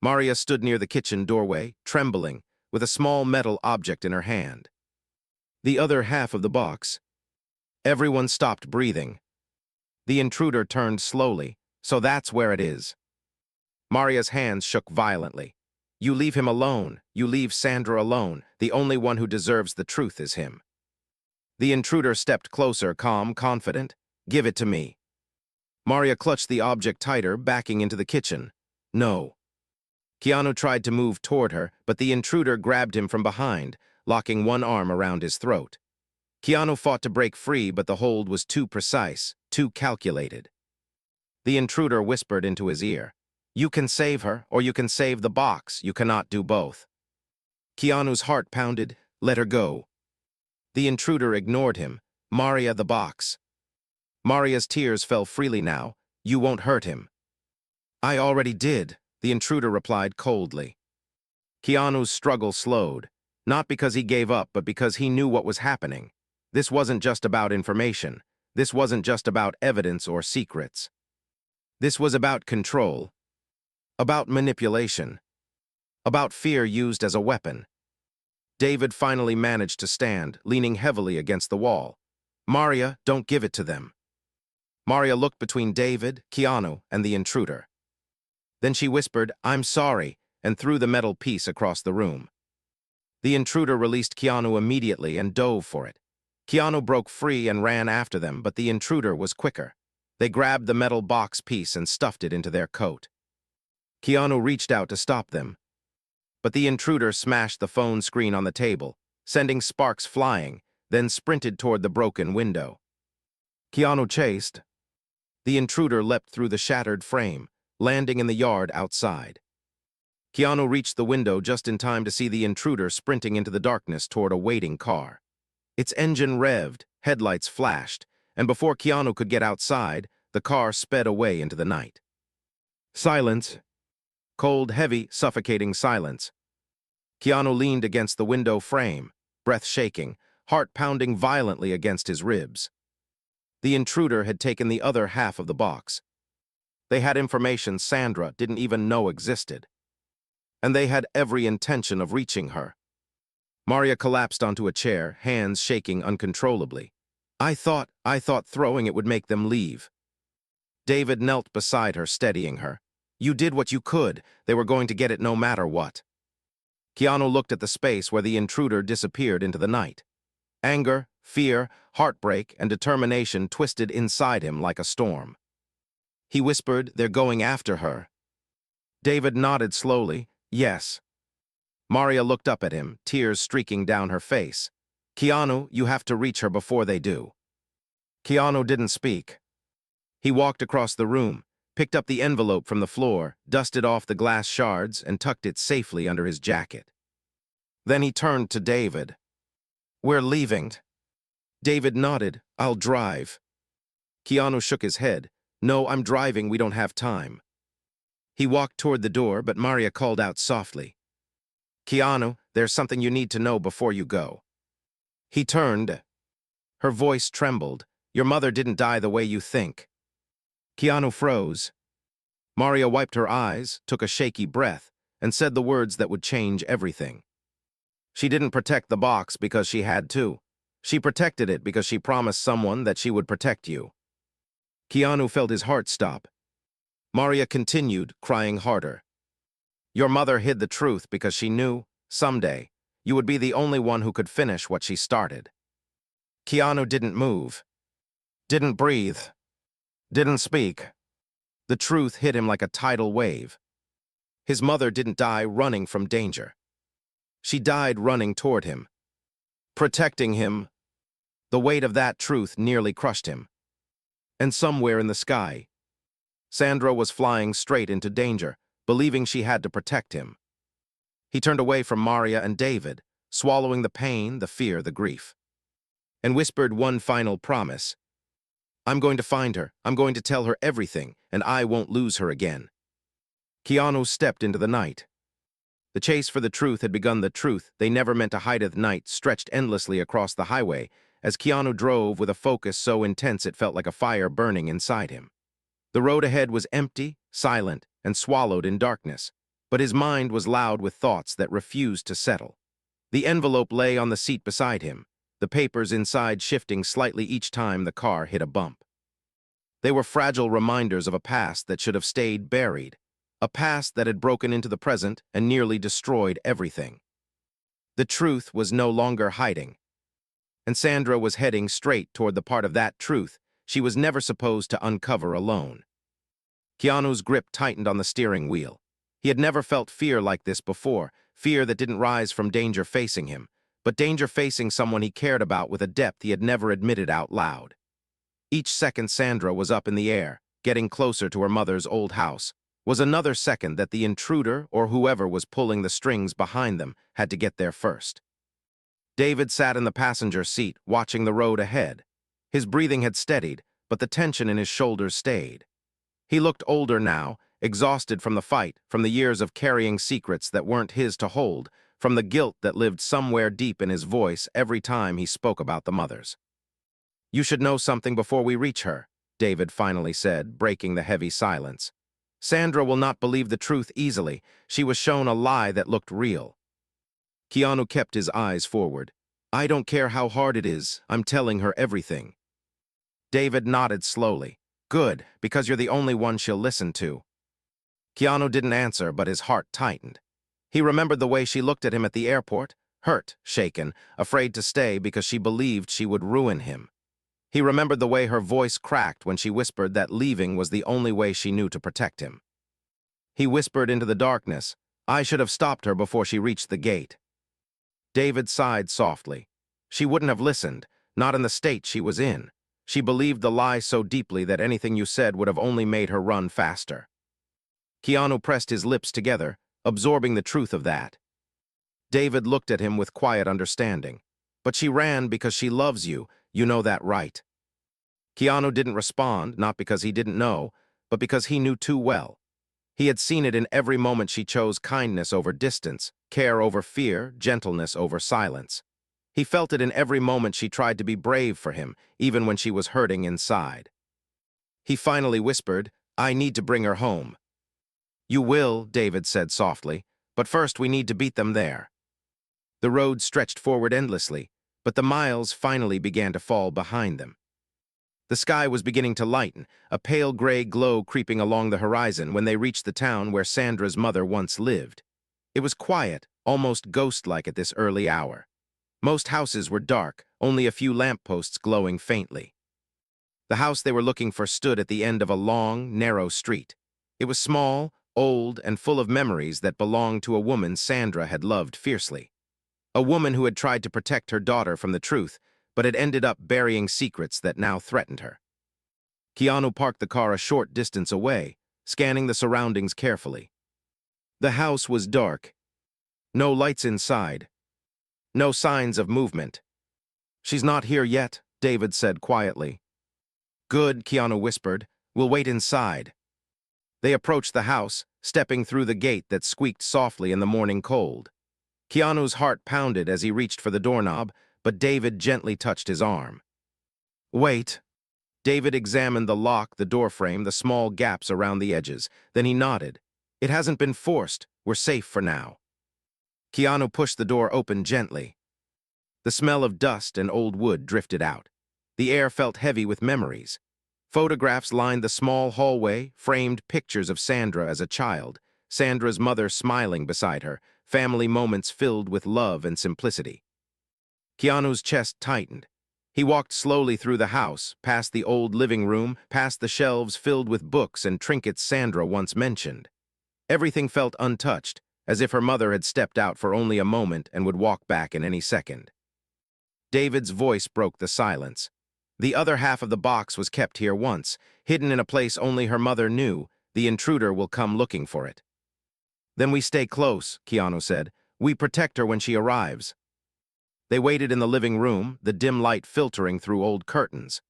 Maria stood near the kitchen doorway, trembling, with a small metal object in her hand. The other half of the box. Everyone stopped breathing. The intruder turned slowly. So that's where it is. Maria's hands shook violently. You leave him alone. You leave Sandra alone. The only one who deserves the truth is him. The intruder stepped closer, calm, confident. Give it to me. Maria clutched the object tighter, backing into the kitchen. No. Keanu tried to move toward her, but the intruder grabbed him from behind, locking one arm around his throat. Keanu fought to break free, but the hold was too precise, too calculated. The intruder whispered into his ear. You can save her, or you can save the box. You cannot do both. Keanu's heart pounded. Let her go. The intruder ignored him. Maria, the box. Maria's tears fell freely now. You won't hurt him. I already did, the intruder replied coldly. Keanu's struggle slowed, not because he gave up, but because he knew what was happening. This wasn't just about information. This wasn't just about evidence or secrets. This was about control, about manipulation, about fear used as a weapon. David finally managed to stand, leaning heavily against the wall. Maria, don't give it to them. Maria looked between David, Keanu, and the intruder. Then she whispered, I'm sorry, and threw the metal piece across the room. The intruder released Keanu immediately and dove for it. Keanu broke free and ran after them, but the intruder was quicker. They grabbed the metal box piece and stuffed it into their coat. Keanu reached out to stop them, but the intruder smashed the phone screen on the table, sending sparks flying, then sprinted toward the broken window. Keanu chased. The intruder leapt through the shattered frame, landing in the yard outside. Keanu reached the window just in time to see the intruder sprinting into the darkness toward a waiting car. Its engine revved, headlights flashed, and before Keanu could get outside, the car sped away into the night. Silence. Cold, heavy, suffocating silence. Keanu leaned against the window frame, breath shaking, heart pounding violently against his ribs. The intruder had taken the other half of the box. They had information Sandra didn't even know existed. And they had every intention of reaching her. Maria collapsed onto a chair, hands shaking uncontrollably. I thought throwing it would make them leave. David knelt beside her, steadying her. You did what you could. They were going to get it no matter what. Keanu looked at the space where the intruder disappeared into the night. Anger, fear, heartbreak, and determination twisted inside him like a storm. He whispered, "They're going after her." David nodded slowly, "Yes." Maria looked up at him, tears streaking down her face. "Keanu, you have to reach her before they do." Keanu didn't speak. He walked across the room, picked up the envelope from the floor, dusted off the glass shards, and tucked it safely under his jacket. Then he turned to David. "We're leaving." David nodded. "I'll drive." Keanu shook his head. "No, I'm driving. We don't have time." He walked toward the door, but Maria called out softly. "Keanu, there's something you need to know before you go." He turned. Her voice trembled. "Your mother didn't die the way you think." Keanu froze. Maria wiped her eyes, took a shaky breath, and said the words that would change everything. She didn't protect the box because she had to. She protected it because she promised someone that she would protect you. Keanu felt his heart stop. Maria continued, crying harder. "Your mother hid the truth because she knew, someday, you would be the only one who could finish what she started." Keanu didn't move, didn't breathe, didn't speak. The truth hit him like a tidal wave. His mother didn't die running from danger. She died running toward him, protecting him. The weight of that truth nearly crushed him. And somewhere in the sky, Sandra was flying straight into danger, believing she had to protect him. He turned away from Maria and David, swallowing the pain, the fear, the grief, and whispered one final promise. "I'm going to find her. I'm going to tell her everything, and I won't lose her again." Keanu stepped into the night. The chase for the truth had begun. The truth they never meant to hide at night stretched endlessly across the highway as Keanu drove with a focus so intense it felt like a fire burning inside him. The road ahead was empty, silent, and swallowed in darkness, but his mind was loud with thoughts that refused to settle. The envelope lay on the seat beside him, the papers inside shifting slightly each time the car hit a bump. They were fragile reminders of a past that should have stayed buried, a past that had broken into the present and nearly destroyed everything. The truth was no longer hiding, and Sandra was heading straight toward the part of that truth she was never supposed to uncover alone. Keanu's grip tightened on the steering wheel. He had never felt fear like this before, fear that didn't rise from danger facing him, but danger facing someone he cared about with a depth he had never admitted out loud. Each second Sandra was up in the air, getting closer to her mother's old house, was another second that the intruder or whoever was pulling the strings behind them had to get there first. David sat in the passenger seat, watching the road ahead. His breathing had steadied, but the tension in his shoulders stayed. He looked older now, exhausted from the fight, from the years of carrying secrets that weren't his to hold, from the guilt that lived somewhere deep in his voice every time he spoke about the mothers. "You should know something before we reach her," David finally said, breaking the heavy silence. "Sandra will not believe the truth easily. She was shown a lie that looked real." Keanu kept his eyes forward. "I don't care how hard it is. I'm telling her everything." David nodded slowly. "Good, because you're the only one she'll listen to." Keanu didn't answer, but his heart tightened. He remembered the way she looked at him at the airport, hurt, shaken, afraid to stay because she believed she would ruin him. He remembered the way her voice cracked when she whispered that leaving was the only way she knew to protect him. He whispered into the darkness, "I should have stopped her before she reached the gate." David sighed softly. She wouldn't have listened, not in the state she was in. She believed the lie so deeply that anything you said would have only made her run faster. Keanu pressed his lips together, absorbing the truth of that. David looked at him with quiet understanding. "But she ran because she loves you, you know that, right?" Keanu didn't respond, not because he didn't know, but because he knew too well. He had seen it in every moment she chose kindness over distance, care over fear, gentleness over silence. He felt it in every moment she tried to be brave for him, even when she was hurting inside. He finally whispered, "I need to bring her home." "You will," David said softly, "but first we need to beat them there." The road stretched forward endlessly, but the miles finally began to fall behind them. The sky was beginning to lighten, a pale gray glow creeping along the horizon when they reached the town where Sandra's mother once lived. It was quiet, almost ghost-like at this early hour. Most houses were dark, only a few lampposts glowing faintly. The house they were looking for stood at the end of a long, narrow street. It was small, old, and full of memories that belonged to a woman Sandra had loved fiercely. A woman who had tried to protect her daughter from the truth, but had ended up burying secrets that now threatened her. Keanu parked the car a short distance away, scanning the surroundings carefully. The house was dark. No lights inside. No signs of movement. "She's not here yet," David said quietly. "Good," Keanu whispered. "We'll wait inside." They approached the house, stepping through the gate that squeaked softly in the morning cold. Keanu's heart pounded as he reached for the doorknob, but David gently touched his arm. "Wait." David examined the lock, the doorframe, the small gaps around the edges. Then he nodded. "It hasn't been forced. We're safe for now." Keanu pushed the door open gently. The smell of dust and old wood drifted out. The air felt heavy with memories. Photographs lined the small hallway, framed pictures of Sandra as a child, Sandra's mother smiling beside her, family moments filled with love and simplicity. Keanu's chest tightened. He walked slowly through the house, past the old living room, past the shelves filled with books and trinkets Sandra once mentioned. Everything felt untouched, as if her mother had stepped out for only a moment and would walk back in any second. David's voice broke the silence. "The other half of the box was kept here once, hidden in a place only her mother knew. The intruder will come looking for it." "Then we stay close," Keanu said. "We protect her when she arrives." They waited in the living room, the dim light filtering through old curtains.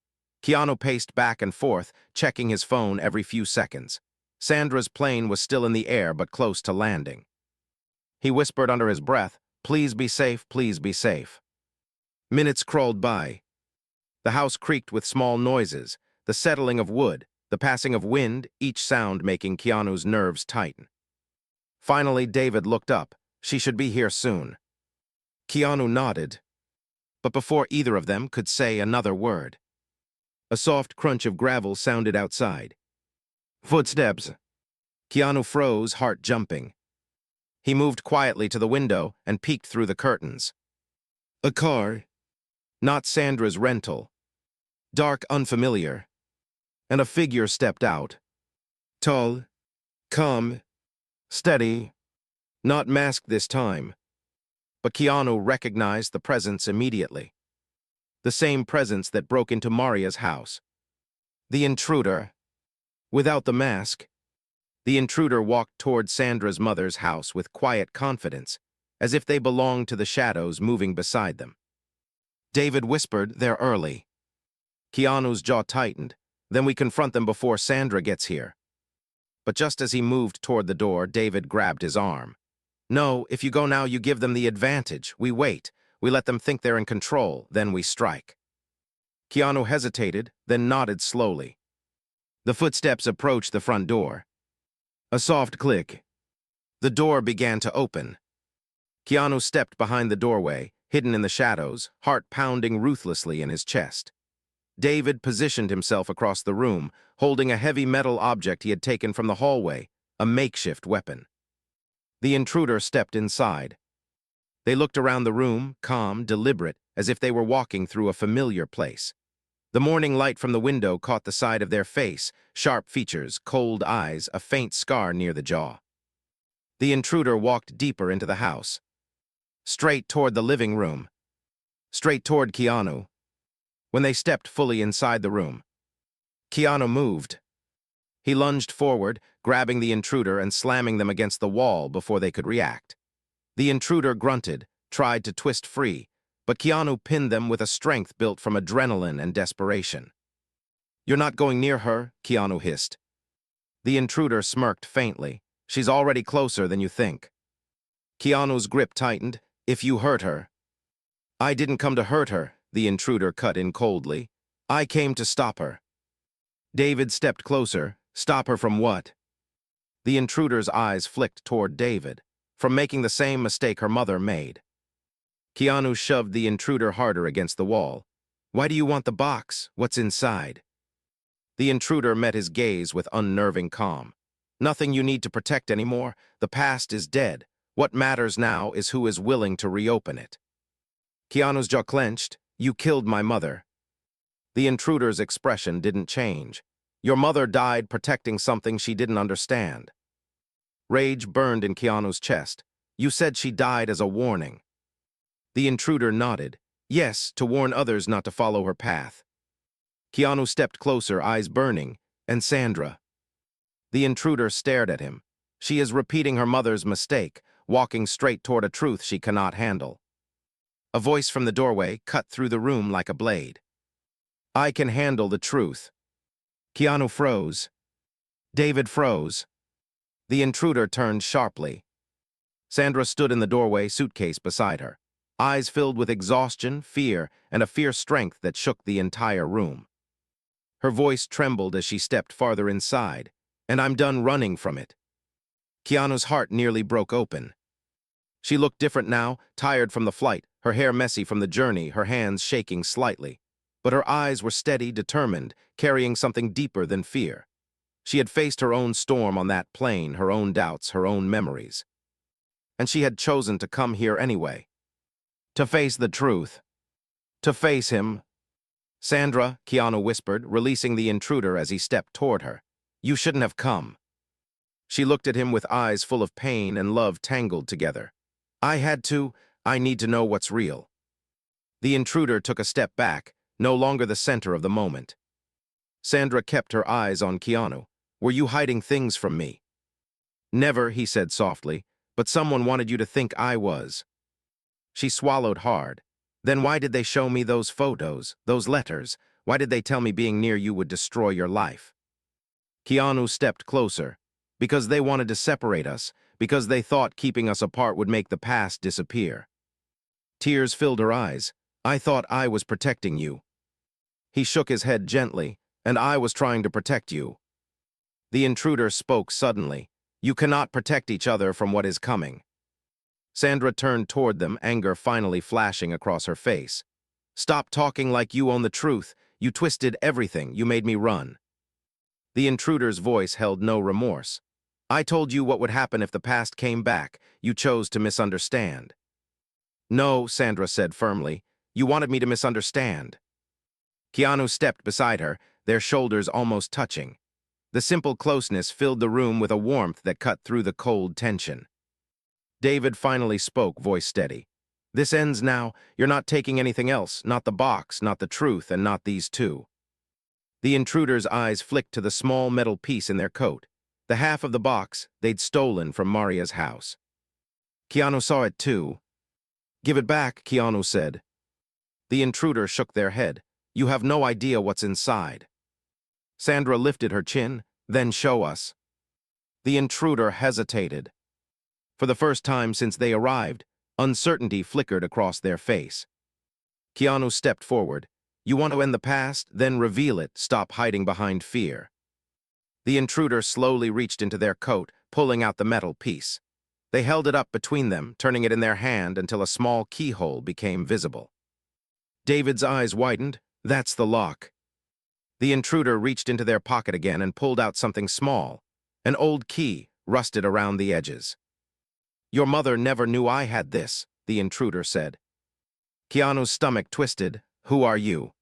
Keanu paced back and forth, checking his phone every few seconds. Sandra's plane was still in the air but close to landing. He whispered under his breath, "Please be safe, please be safe." Minutes crawled by. The house creaked with small noises, the settling of wood, the passing of wind, each sound making Keanu's nerves tighten. Finally, David looked up. "She should be here soon." Keanu nodded, but before either of them could say another word, a soft crunch of gravel sounded outside. Footsteps. Keanu froze, heart jumping. He moved quietly to the window and peeked through the curtains. A car. Not Sandra's rental. Dark, unfamiliar. And a figure stepped out. Tall, calm, steady, not masked this time. But Keanu recognized the presence immediately. The same presence that broke into Maria's house. The intruder. Without the mask, the intruder walked toward Sandra's mother's house with quiet confidence, as if they belonged to the shadows moving beside them. David whispered, "They're early." Keanu's jaw tightened. "Then we confront them before Sandra gets here." But just as he moved toward the door, David grabbed his arm. "No, if you go now, you give them the advantage. We wait. We let them think they're in control, then we strike." Keanu hesitated, then nodded slowly. The footsteps approached the front door. A soft click. The door began to open. Keanu stepped behind the doorway, hidden in the shadows, heart pounding ruthlessly in his chest. David positioned himself across the room, holding a heavy metal object he had taken from the hallway, a makeshift weapon. The intruder stepped inside. They looked around the room, calm, deliberate, as if they were walking through a familiar place. The morning light from the window caught the side of their face, sharp features, cold eyes, a faint scar near the jaw. The intruder walked deeper into the house, straight toward the living room, straight toward Keanu. When they stepped fully inside the room, Keanu moved. He lunged forward, grabbing the intruder and slamming them against the wall before they could react. The intruder grunted, tried to twist free, but Keanu pinned them with a strength built from adrenaline and desperation. "You're not going near her," Keanu hissed. The intruder smirked faintly. "She's already closer than you think." Keanu's grip tightened. "If you hurt her." "I didn't come to hurt her," the intruder cut in coldly. "I came to stop her." David stepped closer. "Stop her from what?" The intruder's eyes flicked toward David. "From making the same mistake her mother made." Keanu shoved the intruder harder against the wall. "Why do you want the box? What's inside?" The intruder met his gaze with unnerving calm. "Nothing you need to protect anymore. The past is dead. What matters now is who is willing to reopen it." Keanu's jaw clenched. "You killed my mother." The intruder's expression didn't change. "Your mother died protecting something she didn't understand." Rage burned in Keanu's chest. "You said she died as a warning." The intruder nodded. "Yes, to warn others not to follow her path." Keanu stepped closer, eyes burning. "And Sandra?" The intruder stared at him. "She is repeating her mother's mistake, walking straight toward a truth she cannot handle." A voice from the doorway cut through the room like a blade. "I can handle the truth." Keanu froze. David froze. The intruder turned sharply. Sandra stood in the doorway, suitcase beside her, eyes filled with exhaustion, fear, and a fierce strength that shook the entire room. Her voice trembled as she stepped farther inside. "And I'm done running from it." Keanu's heart nearly broke open. She looked different now, tired from the flight, her hair messy from the journey, her hands shaking slightly. But her eyes were steady, determined, carrying something deeper than fear. She had faced her own storm on that plane, her own doubts, her own memories. And she had chosen to come here anyway. To face the truth. To face him. "Sandra," Keanu whispered, releasing the intruder as he stepped toward her. "You shouldn't have come." She looked at him with eyes full of pain and love tangled together. "I had to. I need to know what's real." The intruder took a step back, no longer the center of the moment. Sandra kept her eyes on Keanu. "Were you hiding things from me?" "Never," he said softly, "but someone wanted you to think I was." She swallowed hard. "Then why did they show me those photos, those letters? Why did they tell me being near you would destroy your life?" Keanu stepped closer. "Because they wanted to separate us, because they thought keeping us apart would make the past disappear." Tears filled her eyes. "I thought I was protecting you." He shook his head gently. "And I was trying to protect you." The intruder spoke suddenly. "You cannot protect each other from what is coming." Sandra turned toward them, anger finally flashing across her face. "Stop talking like you own the truth. You twisted everything. You made me run." The intruder's voice held no remorse. "I told you what would happen if the past came back. You chose to misunderstand." "No," Sandra said firmly. "You wanted me to misunderstand." Keanu stepped beside her, their shoulders almost touching. The simple closeness filled the room with a warmth that cut through the cold tension. David finally spoke, voice steady. "This ends now. You're not taking anything else, not the box, not the truth, and not these two." The intruder's eyes flicked to the small metal piece in their coat, the half of the box they'd stolen from Maria's house. Keanu saw it too. "Give it back," Keanu said. The intruder shook their head. "You have no idea what's inside." Sandra lifted her chin. "Then show us." The intruder hesitated. For the first time since they arrived, uncertainty flickered across their face. Keanu stepped forward. "You want to end the past? Then reveal it. Stop hiding behind fear." The intruder slowly reached into their coat, pulling out the metal piece. They held it up between them, turning it in their hand until a small keyhole became visible. David's eyes widened. "That's the lock." The intruder reached into their pocket again and pulled out something small, an old key, rusted around the edges. "Your mother never knew I had this," the intruder said. Keanu's stomach twisted. "Who are you?"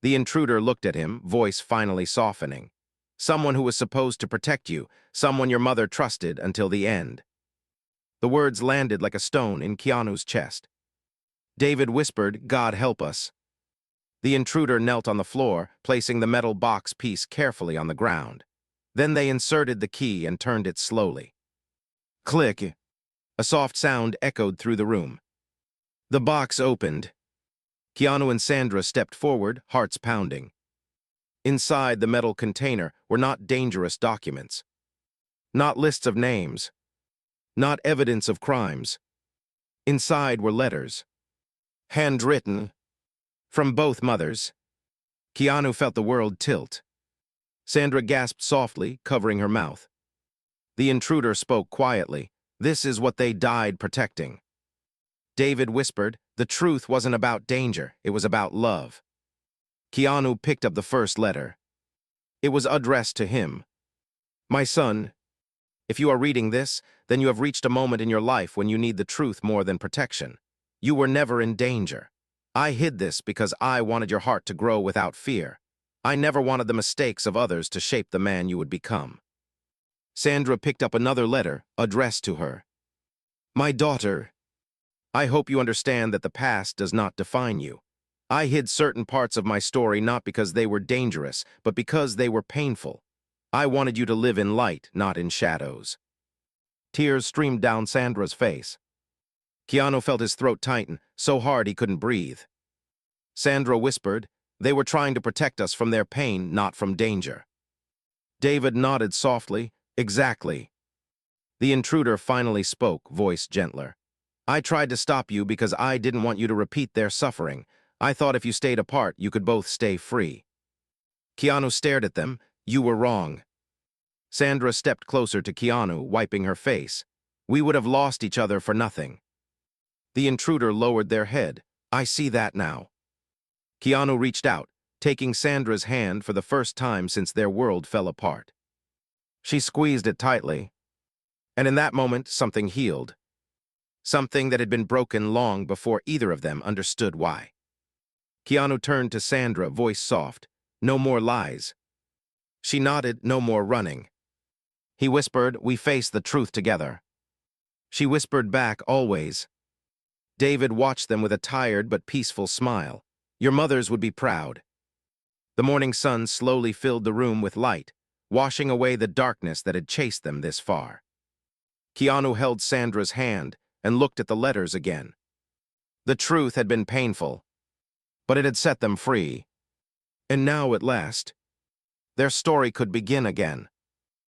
The intruder looked at him, voice finally softening. Someone who was supposed to protect you, someone your mother trusted until the end. The words landed like a stone in Keanu's chest. David whispered, "God help us." The intruder knelt on the floor, placing the metal box piece carefully on the ground. Then they inserted the key and turned it slowly. Click. A soft sound echoed through the room. The box opened. Keanu and Sandra stepped forward, hearts pounding. Inside the metal container were not dangerous documents. Not lists of names. Not evidence of crimes. Inside were letters. Handwritten. From both mothers. Keanu felt the world tilt. Sandra gasped softly, covering her mouth. The intruder spoke quietly. "This is what they died protecting." David whispered, "The truth wasn't about danger, it was about love." Keanu picked up the first letter. It was addressed to him. "My son, if you are reading this, then you have reached a moment in your life when you need the truth more than protection. You were never in danger. I hid this because I wanted your heart to grow without fear. I never wanted the mistakes of others to shape the man you would become." Sandra picked up another letter, addressed to her. "My daughter, I hope you understand that the past does not define you. I hid certain parts of my story not because they were dangerous, but because they were painful. I wanted you to live in light, not in shadows." Tears streamed down Sandra's face. Keanu felt his throat tighten, so hard he couldn't breathe. Sandra whispered, "They were trying to protect us from their pain, not from danger." David nodded softly, "Exactly." The intruder finally spoke, voice gentler. "I tried to stop you because I didn't want you to repeat their suffering. I thought if you stayed apart, you could both stay free." Keanu stared at them. "You were wrong." Sandra stepped closer to Keanu, wiping her face. "We would have lost each other for nothing." The intruder lowered their head. "I see that now." Keanu reached out, taking Sandra's hand for the first time since their world fell apart. She squeezed it tightly, and in that moment, something healed. Something that had been broken long before either of them understood why. Keanu turned to Sandra, voice soft, "No more lies." She nodded, "No more running." He whispered, "We face the truth together." She whispered back, "Always." David watched them with a tired but peaceful smile. "Your mothers would be proud." The morning sun slowly filled the room with light, washing away the darkness that had chased them this far. Keanu held Sandra's hand and looked at the letters again. The truth had been painful, but it had set them free. And now, at last, their story could begin again.